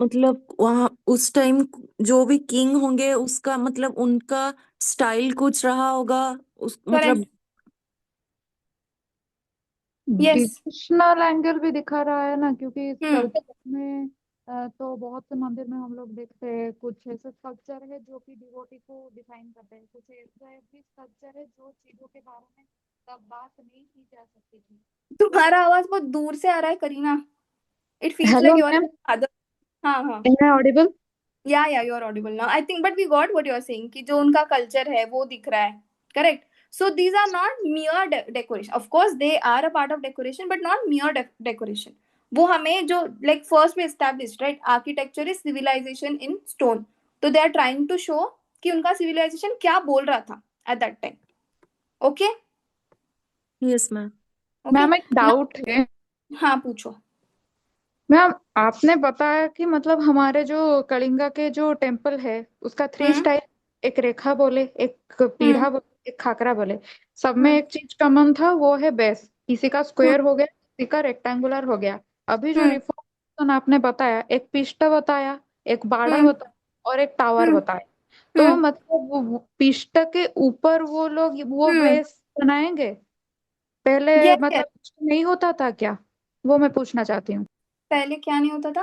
मतलब वहाँ उस time जो भी king होंगे उसका मतलब उनका स्टाइल कुछ रहा होगा. उस मतलब Correct. Yes. डिविजनल एंगल भी दिखा रहा है ना, क्योंकि हम्म. स्कल्पचर में तो बहुत से मंदिर में हम लोग देखते हैं कुछ ऐसे स्कल्पचर है जो कि डिवोटी को डिफाइन करते हैं, कुछ ऐसे भी स्कल्पचर है जो चीजों के बारे में तब बात नहीं की जा सकती थी। तुम्हारा आवाज बहुत दूर से आ रहा है Kareena. It feels hello like your ma'am, father. हाँ हाँ. Am I audible? Yeah you are audible now. I think but we got what you are saying कि जो उनका कल्चर है वो दिख रहा है. Correct. So these are not mere decoration. Of course they are a part of decoration but not mere decoration. वो हमें जो लाइक फर्स्ट में established right architecture is civilisation in stone. तो they are trying to show कि उनका civilisation क्या बोल रहा था at that time. Okay yes ma'am. Okay. Ma'am एक डाउट है। हाँ पूछो. मैम आपने बताया कि मतलब हमारे जो कलिंगा के जो टेम्पल है उसका 3 हम्म स्टाइल, एक रेखा बोले, एक हम्म पीढ़ा बोले, एक खाकरा बोले, सब में हम्म एक चीज कॉमन था, वो है बेस। किसी का हम्म स्क्वायर हो गया, किसी का रेक्टेंगुलर हो गया। अभी जो हम्म रिफॉर्मेशन आपने बताया, एक पिष्टा बताया, एक बाड़ा हम्म बताया और एक टावर हम्म बताया। तो हम्म मतलब वो पिष्टा के ऊपर वो लोग वो हम्म. बेस बनाएंगे? पहले यस यस. मतलब कुछ नहीं होता था क्या? वो मैं पूछना चाहती हूँ। पहले क्या नहीं होता था.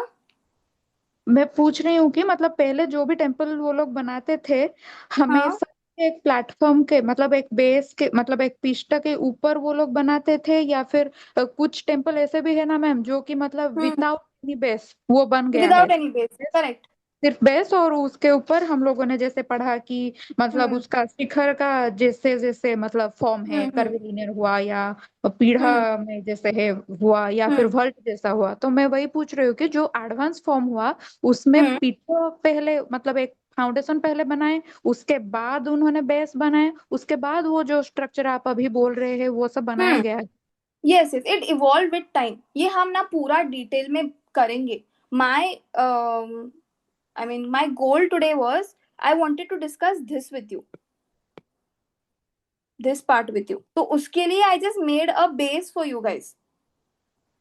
मैं पूछ रही हूँ कि मतलब पहले जो भी टेम्पल वो लोग बनाते थे, हाँ. हमेशा एक प्लेटफॉर्म के मतलब एक बेस के मतलब एक पिष्टा के ऊपर वो लोग बनाते थे, या फिर कुछ टेम्पल ऐसे भी है ना मैम जो कि मतलब विदाउट एनी बेस वो बन गया है? Without any base. करेक्ट. सिर्फ बेस और उसके ऊपर हम लोगों ने जैसे पढ़ा कि मतलब हम्म उसका शिखर का जैसे जैसे मतलब फॉर्म है, हम्म कर्वीलिनियर हुआ या पीढ़ा हम्म में जैसे है हुआ या फिर हम्म वॉल्ट जैसा हुआ। तो मैं वही पूछ रही हूँ कि जो एडवांस फॉर्म हुआ उसमें हम्म. पीठो पहले मतलब एक फाउंडेशन पहले बनाए, उसके बाद उन्होंने बेस बनाए, उसके बाद वो जो स्ट्रक्चर आप अभी बोल रहे हैं वो सब बनाया हम्म. गया है? Yes yes. It evolve with time. ये हम ना पूरा डिटेल में करेंगे. My I mean my goal today was I wanted to discuss this with you. This part with you. तो उसके लिए I just made a base for you guys.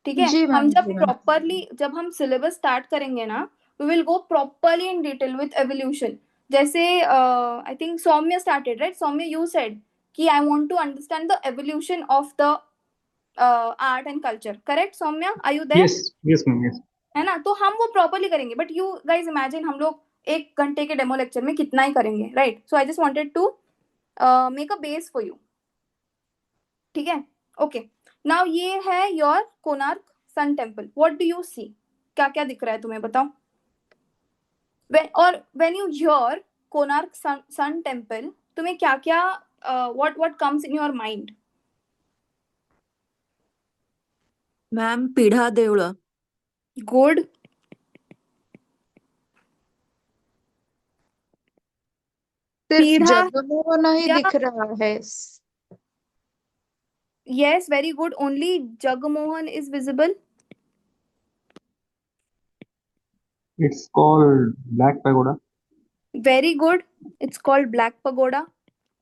ठीक है. जी हम मैम, जब जी मैम। प्रॉपरली जब हम सिलेबस स्टार्ट करेंगे ना we will go properly in detail with evolution. जैसे I think Saumya started right. Saumya you said कि I want to understand the evolution of the art and culture. Correct Saumya. Are you there. Yes, yes, ma'am. Yes. है ना. तो हम वो properly करेंगे. But you guys imagine हम लोग 1 घंटे के डेमो लेक्चर में कितना ही करेंगे right. So I just wanted to make a base for you. ठीक है. ओके. नाउ ये है your Konark sun temple. What do you see. क्या क्या दिख रहा है तुम्हें बताओ. और when you hear Konark sun temple तुम्हें क्या क्या what what comes in your mind. Ma'am पीढ़ा देवड़ा. गुड. सिर्फ पीढ़ा. जगह नहीं या दिख रहा है। yes very good. only Jagmohan is visible. It's called Black Pagoda. very good. it's called Black Pagoda.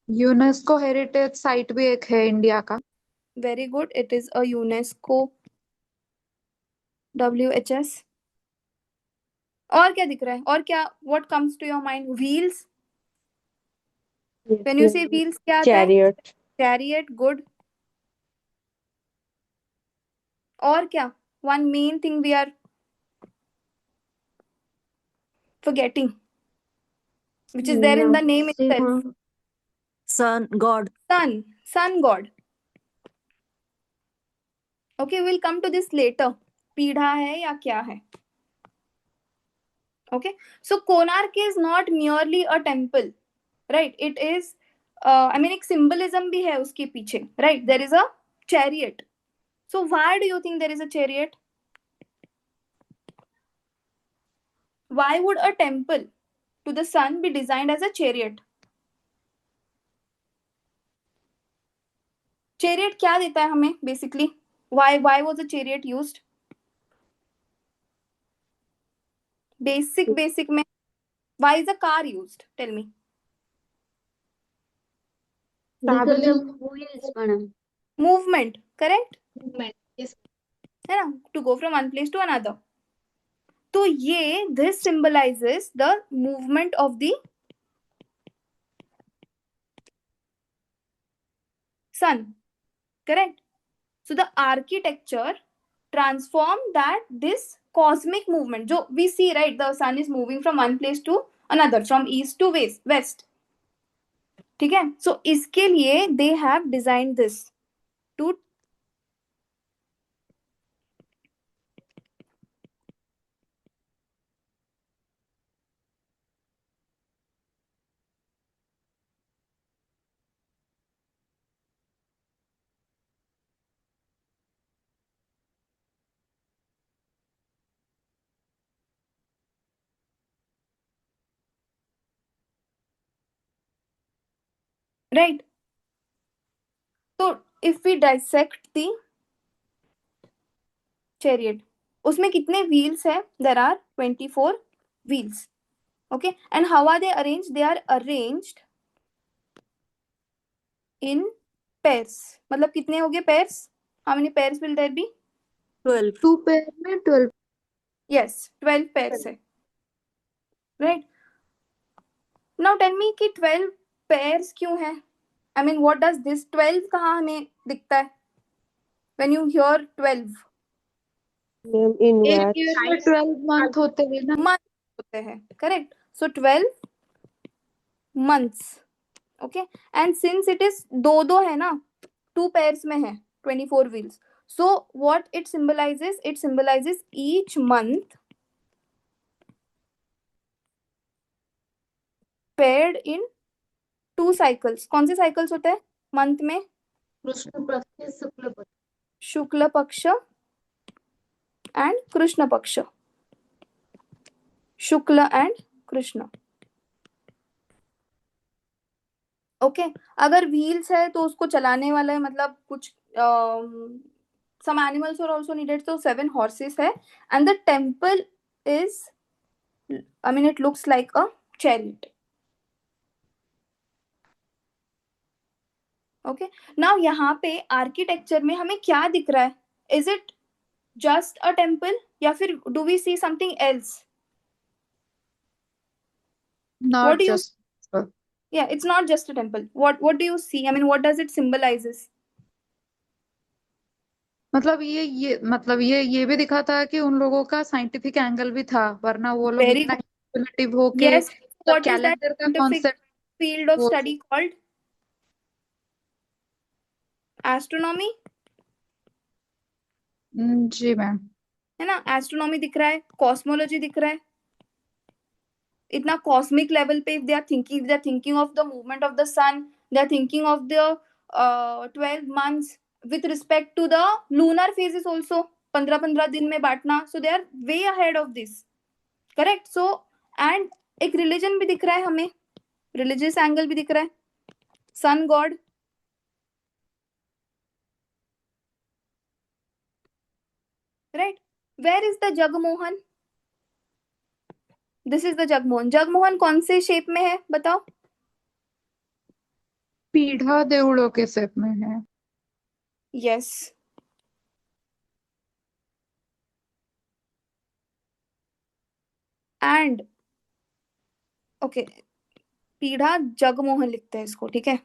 UNESCO heritage site भी एक है इंडिया का। very good. it is a UNESCO WHS. और क्या दिख रहा है. और क्या what comes to your mind. wheels. when you say wheels क्या आता है. चैरियट। chariot. good. और क्या. one main thing we are forgetting which is there in the name itself. Sun god. sun god. okay we'll come to this later. पीढ़ा है या क्या है. okay so Konark is not merely a temple right. it is I mean एक symbolism भी है उसके पीछे right. there is a chariot. so why do you think there is a chariot. why would a temple to the sun be designed as a chariot. chariot क्या देता है हमें basically. why was a chariot used. basic में why is a car used. tell me. Because Traveling of wheels, madam. movement. correct. movement, yes. है ना. to go from one place to another. तो ये this symbolizes the movement of the sun. correct. so the architecture transform that this cosmic movement जो we see right. the sun is moving from one place to another from east to west. ठीक है. so इसके लिए they have designed this. Right. तो if we dissect the chariot, उसमें कितने wheels है? There are 24 wheels. Okay, and how are they arrange? They are arranged in pairs. मतलब कितने हो गए pairs? How many pairs will there be? 12. 2 pair में 12. Yes, 12 pairs है. राइट. नाउ टेल मी कि 12 पेयर्स क्यों है? I mean what does this 12 कहाँ हमें दिखता है? व्हेन यू हियर 12 मैम इन एक मैथ ईयर में 12 मंथ होते हैं ना. मंथ होते हैं. Correct. So 12 months. Okay, and since it is दो दो है ना, 2 पेयर्स में है 24 wheels. So what it symbolizes? It symbolizes each month paired in 2 cycles. कौन से साइकिल्स होते हैं मंथ में? कृष्ण पक्ष शुक्ल पक्ष. शुक्ल पक्ष एंड कृष्ण पक्ष. शुक्ल एंड कृष्ण. ओके. अगर व्हील्स है तो उसको चलाने वाला है, मतलब कुछ some animals are also needed, so 7 horses है. And the temple is, I mean it looks like a chariot. Okay, now यहाँ पे आर्किटेक्चर में हमें क्या दिख रहा है? Is it just a temple या फिर do we see something else? What Not do you? just. Yeah, it's not just a temple. What do you see? I mean, what does it symbolizes? मतलब ये भी दिखा था कि उन लोगों का साइंटिफिक एंगल भी था, वरना वो लोग Very इतना good. कैलकुलेटिव होके Yes. मतलब What is that कैलेंडर का scientific कॉन्सेप्ट field of वो study called? Astronomy. जी मैम. है ना, एस्ट्रोनॉमी दिख रहा है, कॉस्मोलॉजी दिख रहा है. इतना कॉस्मिक लेवल पे they are thinking of the movement of the sun, they are thinking of the 12 months with respect to the lunar phases also. 15-15 दिन में बांटना. So they are way ahead of this. Correct. So and एक religion भी दिख रहा है हमें, religious angle भी दिख रहा है. Sun god. Right. Where is the Jagmohan? This is the Jagmohan. Jagmohan कौन से शेप में है बताओ? पीढ़ा देवड़ों के शेप में है. यस. एंड ओके, पीढ़ा जगमोहन लिखते हैं इसको. ठीक है.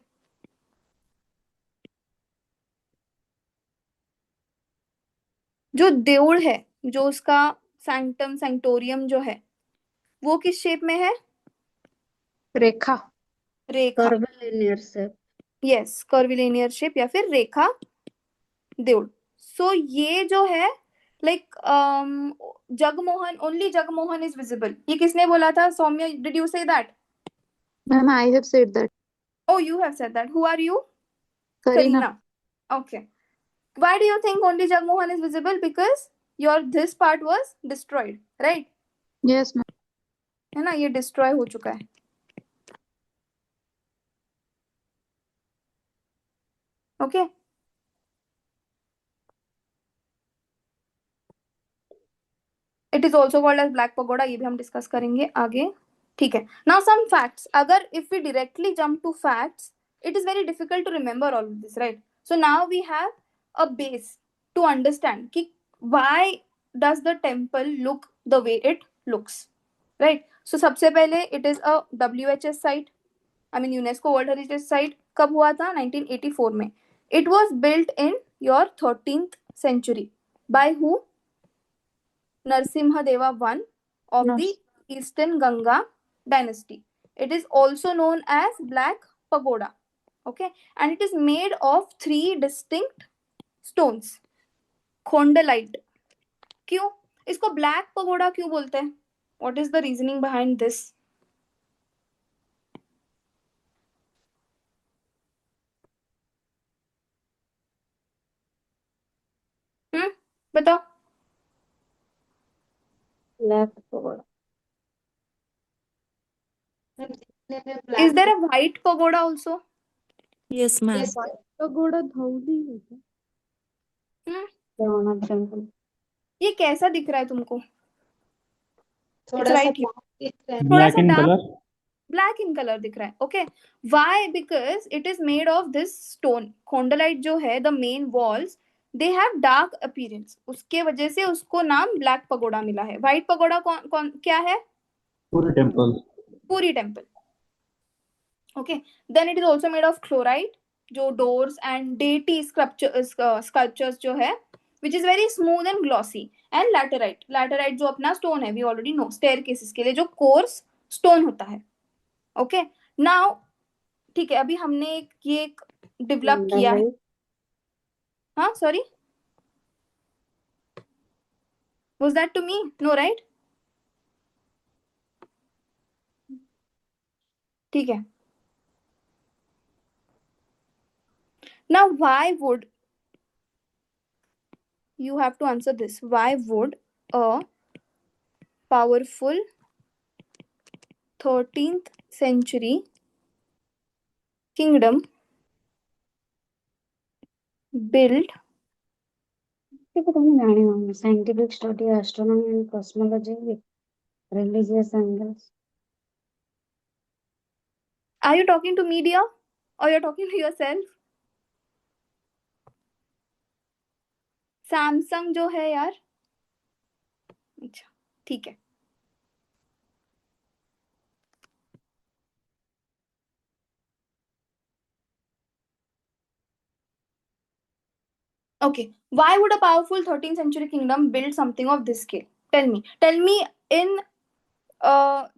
जो देउड़ है, जो उसका सैंक्टम सैंक्टोरियम जो है, वो किस शेप में है? रेखा. रेखा. Curvilinear shape. Yes, curvilinear shape या फिर रेखा देउड़. सो ये जो है like Jagmohan, only Jagmohan is visible. ये किसने बोला था Saumya? Did you say that? Ma'am, I have said that. Oh, you have said that. Who are you? Karina. Karina. Okay. Why do you think only Jagmohan is visible? Because your this part was destroyed, right? Yes ma'am. है ना, ये destroy हो चुका है. Okay. It is also called as black pagoda. ये भी हम discuss करेंगे आगे. ठीक है. Now some facts. अगर if we directly jump to facts, it is very difficult to remember all of this, right? So now we have a base to understand कि why does the temple look the way it looks, right? So सबसे पहले it is a WHS site, I mean UNESCO world heritage site. कब हुआ था? 1984 में. It was built in your 13th century by who? Narsimha I of the Eastern Ganga dynasty. It is also known as Black Pagoda. Okay, and it is made of 3 distinct stones. Khondalite. क्यों इसको black pagoda क्यों बोलते हैं? What is the reasoning behind this? बताओ. Black pagoda. Is there a white pagoda also? Yes, ma'am. Pagoda Dhauli है क्या? हम्म Jagannath temple ये कैसा दिख रहा है तुमको? इट्स थोड़ा सा राइट black दिख रहा है। थोड़ा ब्लैक सा in dark colour. Black in colour दिख रहा है. Okay why because it is made of this stone. Khondalite जो है the main walls they have dark appearance. उसके वजह से उसको नाम ब्लैक पगोड़ा मिला है. व्हाइट पगोड़ा कौन कौन क्या है? पूरे टेम्पल। पूरी temple. Okay then it is also made of chlorite जो डोर्स एंड डेटी स्कल्पचर्स जो है which is very smooth and glossy. And laterite. Laterite जो अपना स्टोन है वी ऑलरेडी नो स्टेयरकेसेस के लिए जो कोर्स स्टोन होता है. ओके नाउ ठीक है अभी हमने ये डेवलप किया है. हाँ sorry was that to me? No right? ठीक है. Now why would you have to answer this? Why would a powerful 13th century kingdom build पता नहीं जाने होंगे scientific study astronomy and cosmology with religious angles. are you talking to media or you're talking to yourself? Samsung जो है यार. अच्छा ठीक है. Okay why would a powerful 13th century kingdom build something of this scale? Tell me in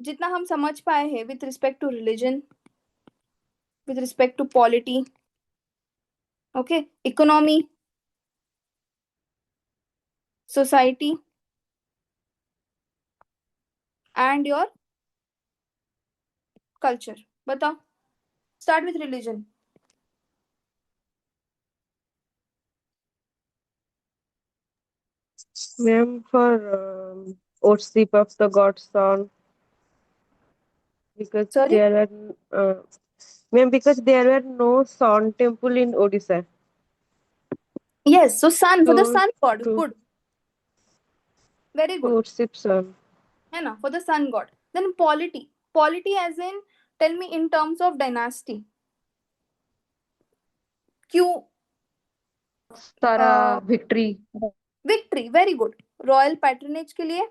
जितना हम समझ पाए हैं with respect to religion, with respect to polity, okay, economy, society, and your culture. बताओ. Start with religion. Ma'am, for worship of the god sun, because Sorry. there were ma'am, because there were no sun temple in Odisha. Yes. So sun for the So sun god. to Good. Very to good. worship sun. है ना? For the sun god. Then polity. Polity as in tell me in terms of dynasty. क्यों? सारा victory. Victory. Very good. Royal patronage के लिए.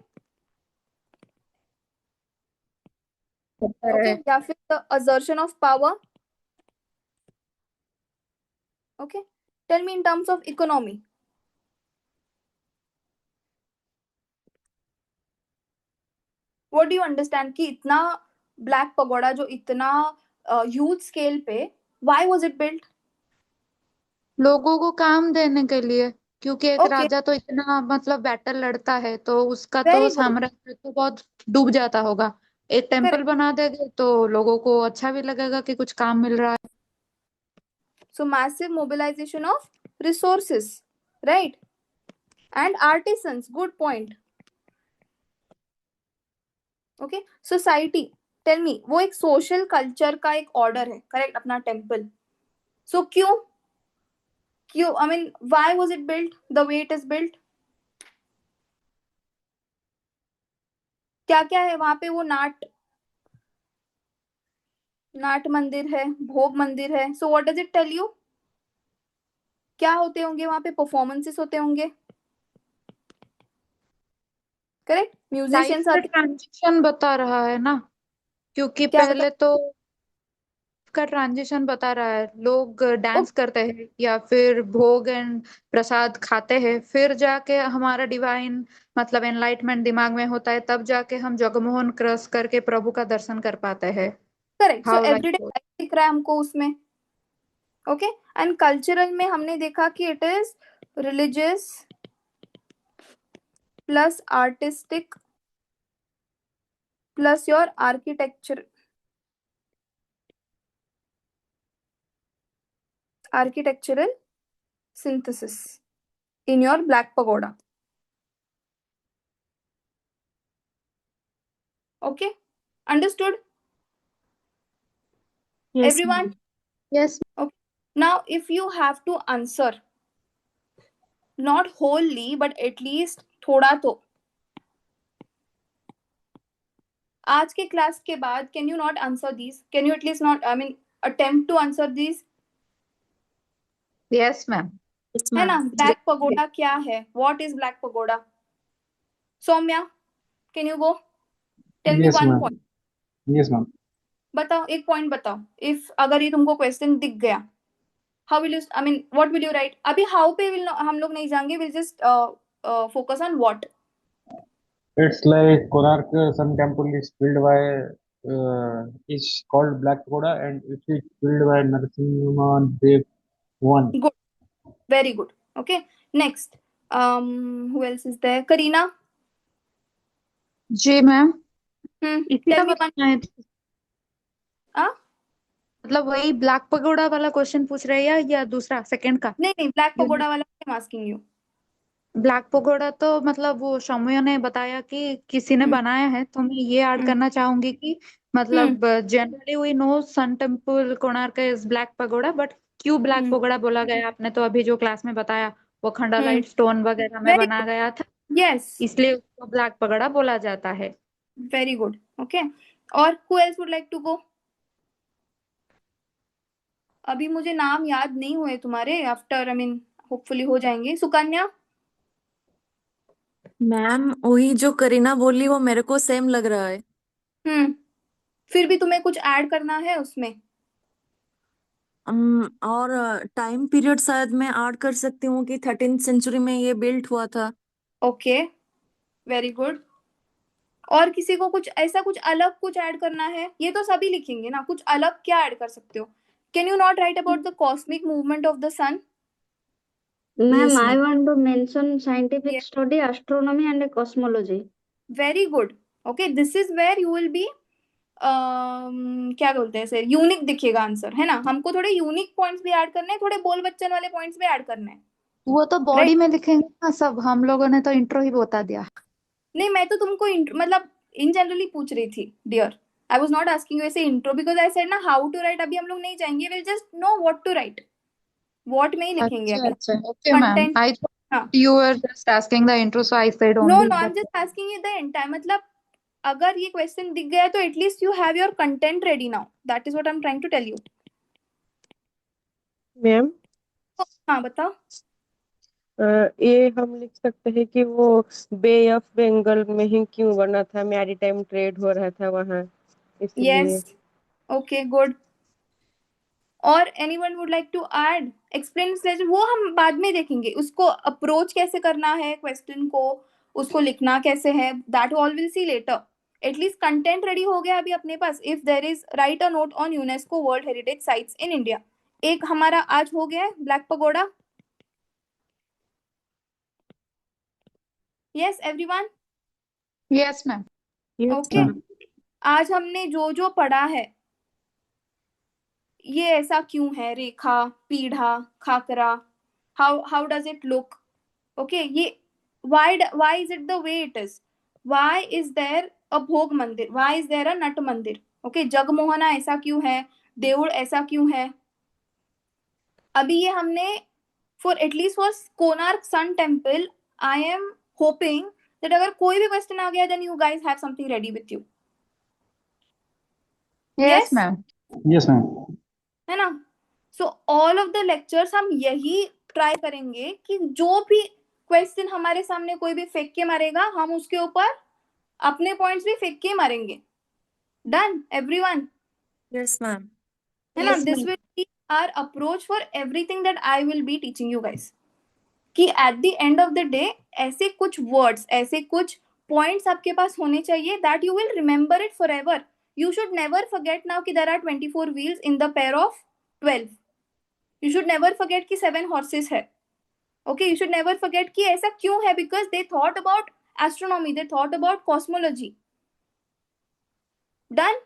Okay. या फिर the assertion of power. Okay. Tell me in terms of economy. What do you understand कि इतना black pagoda जो इतना ह्यूज स्केल पे why was it built? लोगों को काम देने के लिए, क्योंकि एक Okay. राजा तो इतना मतलब बैटल लड़ता है तो उसका तो Very good. साम्राज्य तो बहुत डूब जाता होगा. एक टेम्पल Correct. बना देंगे तो लोगों को अच्छा भी लगेगा कि कुछ काम मिल रहा है. So massive mobilization of resources, right? And artisans. Good point. Okay. Society. Tell me वो एक social culture का एक order है, correct? अपना temple. So क्यों? I mean why was it built the way it is built? क्या क्या है वहां पे? वो नाट मंदिर है, भोग मंदिर है. So what does it tell you? क्या होते होंगे वहां पे? परफॉर्मेंसेस होते होंगे, करेक्ट? लाइफ म्यूजिशियंस का आते. ट्रांजिशन बता रहा है ना, क्योंकि क्या बता? पहले तो का ट्रांजिशन बता रहा है. लोग डांस करते हैं या फिर भोग एंड प्रसाद खाते हैं, फिर जाके हमारा डिवाइन मतलब एनलाइटमेंट दिमाग में होता है, तब जाके हम जगमोहन क्रॉस करके प्रभु का दर्शन कर पाते हैं. Correct. So how everyday like. Life दिख रहा है हमको उसमें. ओके एंड कल्चरल में हमने देखा कि it is religious plus artistic plus your architectural synthesis in your black pagoda. Okay, understood? Yes, Everyone? ma'am. Yes. Okay. Now if you have to answer, not wholly but at least थोड़ा तो, आज के class के बाद can you not answer these? Can you at least not, I mean, attempt to answer these? Yes, ma'am. Yes, है ना? ma'am. Black pagoda क्या है? What is black pagoda? Saumya, can you go? Tell me Yes, one ma'am. point. Yes, ma'am. बताओ, एक point बताओ. If अगर ये तुमको क्वेश्चन दिख गया, how will you, I mean, what will you write? अभी how पे will हम लोग नहीं जाएंगे, we'll just focus on what. It's like Konark Sun Temple is built by is called Black Pagoda, and it is built by Narasimha Dev one. Good, very good. Okay, next. Who else is there? Karina. जी ma'am, इसी Tell का me one. बताना है। हाँ, मतलब वही black pagoda वाला question पूछ रहे हैं या दूसरा सेकंड का? नहीं, ब्लैक पगोडा वाला I am asking you. Black pagoda तो मतलब वो शम्य ने बताया कि किसी ने बनाया है, तो मैं ये ऐड करना चाहूंगी कि मतलब generally we know sun temple Konark is black pagoda, but क्यों ब्लैक पगोडा बोला गया? आपने तो अभी जो क्लास में बताया वो खंडालाइट स्टोन वगैरह में Very बना गया था, Yes, इसलिए उसको ब्लैक पगोडा बोला जाता है। very good. Okay, और who else would like to go? अभी मुझे नाम याद नहीं हुए तुम्हारे. आफ्टर, आई मीन, होपफुली हो जाएंगे. सुकन्या. मैम वही जो करीना बोली वो मेरे को सेम लग रहा है. फिर भी तुम्हें कुछ ऐड करना है उसमें. और टाइम पीरियड शायद मैं ऐड कर सकती हूँ कि 13th सेंचुरी में ये बिल्ट हुआ था. Okay, very good. और किसी को कुछ ऐसा कुछ अलग कुछ ऐड करना है? ये तो सभी लिखेंगे ना. कुछ अलग क्या ऐड कर सकते हो? Can you not write about the cosmic movement of the sun? Ma'am, Yes, I ma'am. want to mention scientific Yes. study, astronomy and cosmology. Very good. Okay, this is where you will be क्या बोलते हैं sir, unique दिखेगा answer, है ना? हमको थोड़े unique points भी add करने हैं, थोड़े बोल बच्चन वाले पॉइंट्स भी ऐड करने हैं. वो तो बॉडी में लिखेंगे ना सब, हम लोगों ने तो इंट्रो ही बता दिया। नहीं, मैं तो तुमको मतलब इन जनरली पूछ रही थी dear. I was not asking you ऐसे इंट्रो, बिकॉज आई सेड ना हाउ टू राइट अभी हम लोग नहीं जाएंगे. Will just know what to write. What में ही लिखेंगे अच्छा अभी. अच्छा, ओके मैम, कंटेंट. आई हाँ. Thought you were just asking the intro, so I said no only no, I am just asking you the entire. मतलब अगर ये क्वेश्चन दिख गया तो at least you have your content ready now. That is what I am trying to tell you. Ma'am हाँ, बताओ. ये हम लिख सकते हैं कि वो बे ऑफ बंगाल में ही क्यों बना था, मैरीटाइम ट्रेड हो रहा था वहाँ, इसलिए। Yes, okay, good. और anyone would like to add explain? वो हम बाद में देखेंगे. उसको अप्रोच कैसे करना है क्वेश्चन को, उसको लिखना कैसे है, that all will see later. At least content ready हो गया अभी अपने पास. If there is, write a note on UNESCO world heritage sites in India. एक हमारा आज हो गया है black pagoda. Yes everyone. Yes ma'am. Yes, okay, ma'am. आज हमने जो जो पढ़ा है, ये ऐसा क्यों है, rekha, pidha, khakhara, how does it look. Okay, ये why is it the way it is? Why is there a भोग मंदिर? Why is there a नट मंदिर? ओके, जगमोहना ऐसा क्यों है, देउड़ ऐसा क्यों है? अभी ये हमने for at least for Konark sun temple, I am hoping that अगर कोई भी क्वेश्चन आ गया then you guys have something ready with you. Yes ma'am. Yes, ma'am. है ना? So all of the lectures हम यही ट्राई करेंगे कि जो भी क्वेश्चन हमारे सामने कोई भी फेंक के मारेगा, हम उसके ऊपर अपने पॉइंट्स भी फेंक के मारेंगे. Done everyone? Yes, ma'am. है ना? Yes, this ma'am. Will be our approach for everything that I will be teaching you guys. कि at the end of the day ऐसे कुछ वर्ड्स, ऐसे कुछ पॉइंट्स आपके पास होने चाहिए that you will remember it forever. You should never forget now कि there are 24 wheels in the pair of 12. You should never forget कि 7 हॉर्सेस है. Okay, you should never forget कि ऐसा क्यों है, because they thought about astronomy, they thought about cosmology. Done?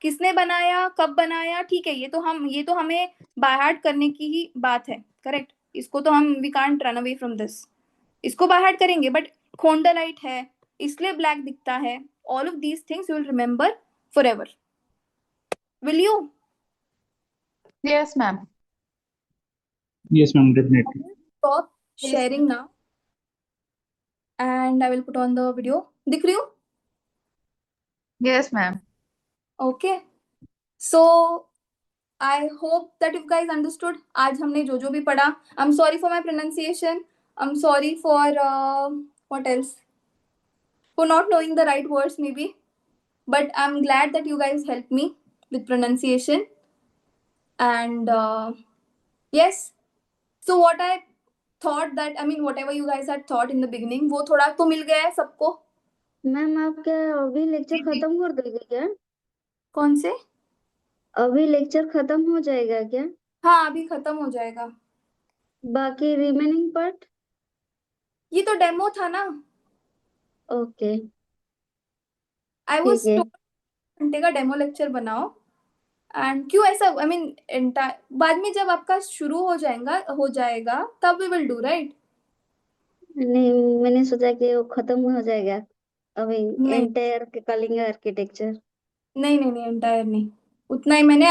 किसने बनाया, कब बनाया, ठीक है, ये तो हमें बाय हार्ट करने की ही बात है. करेक्ट. इसको तो हम we can't run away from this. इसको बाय हार्ट करेंगे, बट खोंडालाइट है इसलिए ब्लैक दिखता है. All of these things you will remember forever. Will you? Yes ma'am. Yes, ma'am, definitely. Stop sharing now, and I will put on the video. दिख रही हूँ? Yes, ma'am. Okay. So I hope that you guys understood. आज हमने जो भी पढ़ा. I'm sorry for my pronunciation. I'm sorry for what else? For not knowing the right words maybe. But I'm glad that you guys helped me with pronunciation. And yes. So what I thought that, I mean, whatever you guys had thought in the beginning, वो थोड़ा तो मिल गया है सबको. Ma'am आप क्या अभी lecture खत्म कर दोगे क्या? कौन से? अभी लेक्चर खत्म हो जाएगा क्या? हाँ, अभी खत्म हो जाएगा. बाकी रिमेनिंग पार्ट? ये तो डेमो था ना. ओके आई ठीक वाज है. टोल्ड घंटे का डेमो लेक्चर बनाओ. एंड क्यों ऐसा, आई मीन बाद में जब आपका शुरू हो जाएगा तब वी विल डू, राइट? नहीं मैंने सोचा कि वो खत्म हो जाएगा अभी नहीं एंटायर के कलिंगा आर्किटेक्चर. नहीं नहीं नहीं, एंटायर नहीं. उतना ही मैंने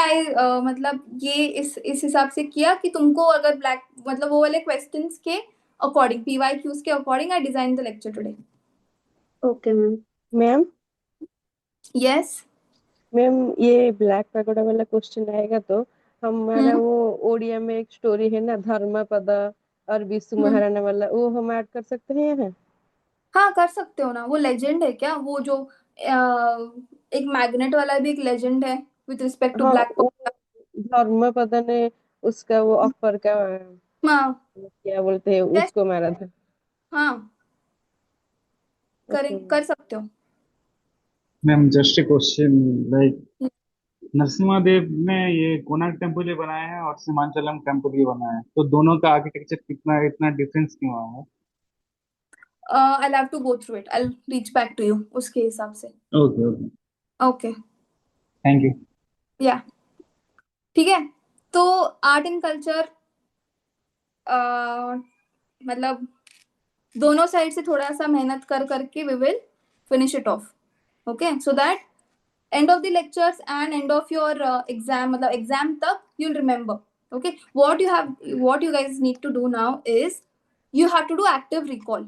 मतलब ये इस हिसाब से किया कि तुमको अगर ब्लैक मतलब वो वाले क्वेश्चंस के अकॉर्डिंग, PYQs के according I design the lecture today. Okay ma'am. Ma'am yes. Ma'am ये ब्लैक पैगोडा वाला क्वेश्चन आएगा तो हमारा वो ओडिया में एक स्टोरी है ना धर्मपदा और विश्व महाराणा वाला, वो हम ऐड कर सकते हैं यहाँ? हाँ, कर सकते हो ना. वो लेजेंड है क्या? वो जो एक मैग्नेट वाला भी एक लेजेंड है विद रिस्पेक्ट टू हाँ ब्लैक. वो धर्मपदा ने उसका वो ऑफर का हाँ. क्या बोलते हैं yes, उसको मारा था. हाँ, ओके कर सकते हो. Ma'am, just a question. Like Narasimha देव ने ये कोणार्क टेम्पल ही बनाया है और सीमांचलम टेम्पल ही बनाया है, तो दोनों का आर्किटेक्चर कितना इतना डिफरेंस क्यों आया है? I'll have to go through it. I'll reach back to you उसके हिसाब से. Okay okay, Okay. Thank you. या ठीक है. तो आर्ट एंड कल्चर मतलब दोनों साइड से थोड़ा सा मेहनत करके we will finish it off. Okay, so that end of the lectures and end of your exam मतलब exam तक you'll remember. Okay, what you guys need to do now is you have to do active recall.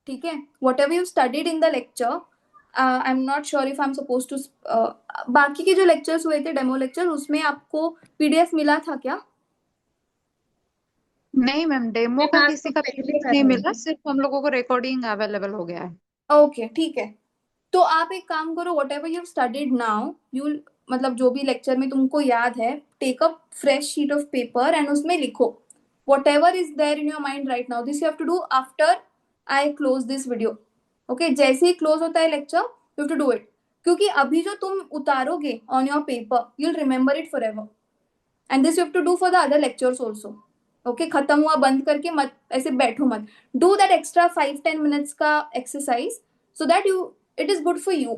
ठीक है. Whatever you studied in the lecture, I'm not sure if I'm supposed to बाकी के जो lectures हुए थे demo lecture, उसमें आपको PDF मिला था क्या? नहीं मैम, डेमो का किसी का PDF नहीं मिला, सिर्फ हम लोगों को रिकॉर्डिंग अवेलेबल हो गया है. ओके ठीक है. तो आप एक काम करो, whatever you've studied now, you'll मतलब जो भी लेक्चर में तुमको याद है, take a fresh sheet of paper and उसमें लिखो whatever is there in your mind right now. This you have to do after I close this video. Okay, जैसे ही क्लोज होता है lecture you have to do it. क्योंकि अभी जो तुम उतारोगे on your paper, you'll remember it forever. And this you have to do for the other lectures also. Okay, खत्म हुआ बंद करके मत ऐसे बैठो मत. Do that extra 5-10 minutes का exercise so that it is good for you.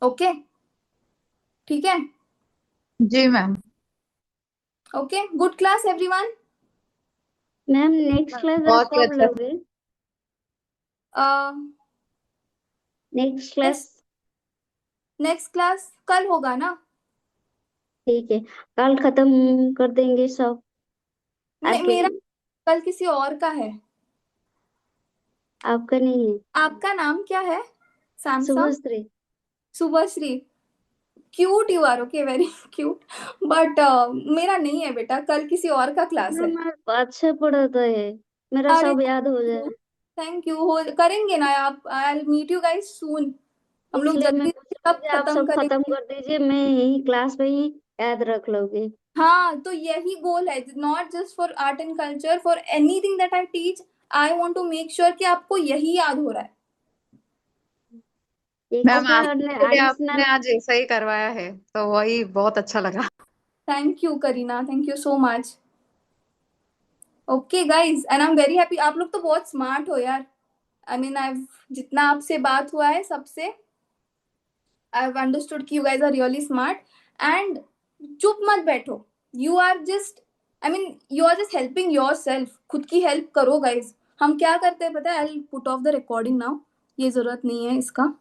Okay, ठीक है. जी ma'am. Okay, good class everyone. Ma'am next class आप बहुत ही कब अच्छा. लोगे? नेक्स्ट क्लास नेक्स्ट क्लास कल होगा ना? ठीक है. कल खत्म कर देंगे सब. नहीं, आके मेरा कल किसी और का है. आपका नहीं है? आपका नाम क्या है? सैमसंग Shubhashree. Shubhashree. Cute you are. Okay, very cute. But मेरा नहीं है बेटा, कल किसी और का क्लास है. मैम आप अच्छा पढ़ाता है, मेरा अरे सब याद हो जाए. Thank you. हो करेंगे ना आप. I will meet you guys soon. हम लोग इसलिए मैं जल्दी पूछ रही सब थी आप खत्म सब खत्म करेंगे. कर दीजिए, मैं यही क्लास में ही याद रख लूंगी. हाँ, तो यही गोल है. Not just for art and culture, for anything that I teach, I want to make sure कि आपको यही याद हो रहा है. ठीक मैम है. आपने एडिशनल आज ऐसा ही करवाया है तो वही बहुत अच्छा लगा. Thank you Kareena, thank you so much. Okay guys, and I am very happy. आप लोग तो बहुत स्मार्ट हो यार. आई मीन जितना आपसे बात हुआ है सबसे, आई हैव अंडरस्टूड कि you guys are really smart. And चुप मत बैठो. You are just, I mean you are just helping yourself. खुद की हेल्प करो गाइज. हम क्या करते हैं पता है? I put off the recording now. ये जरूरत नहीं है इसका.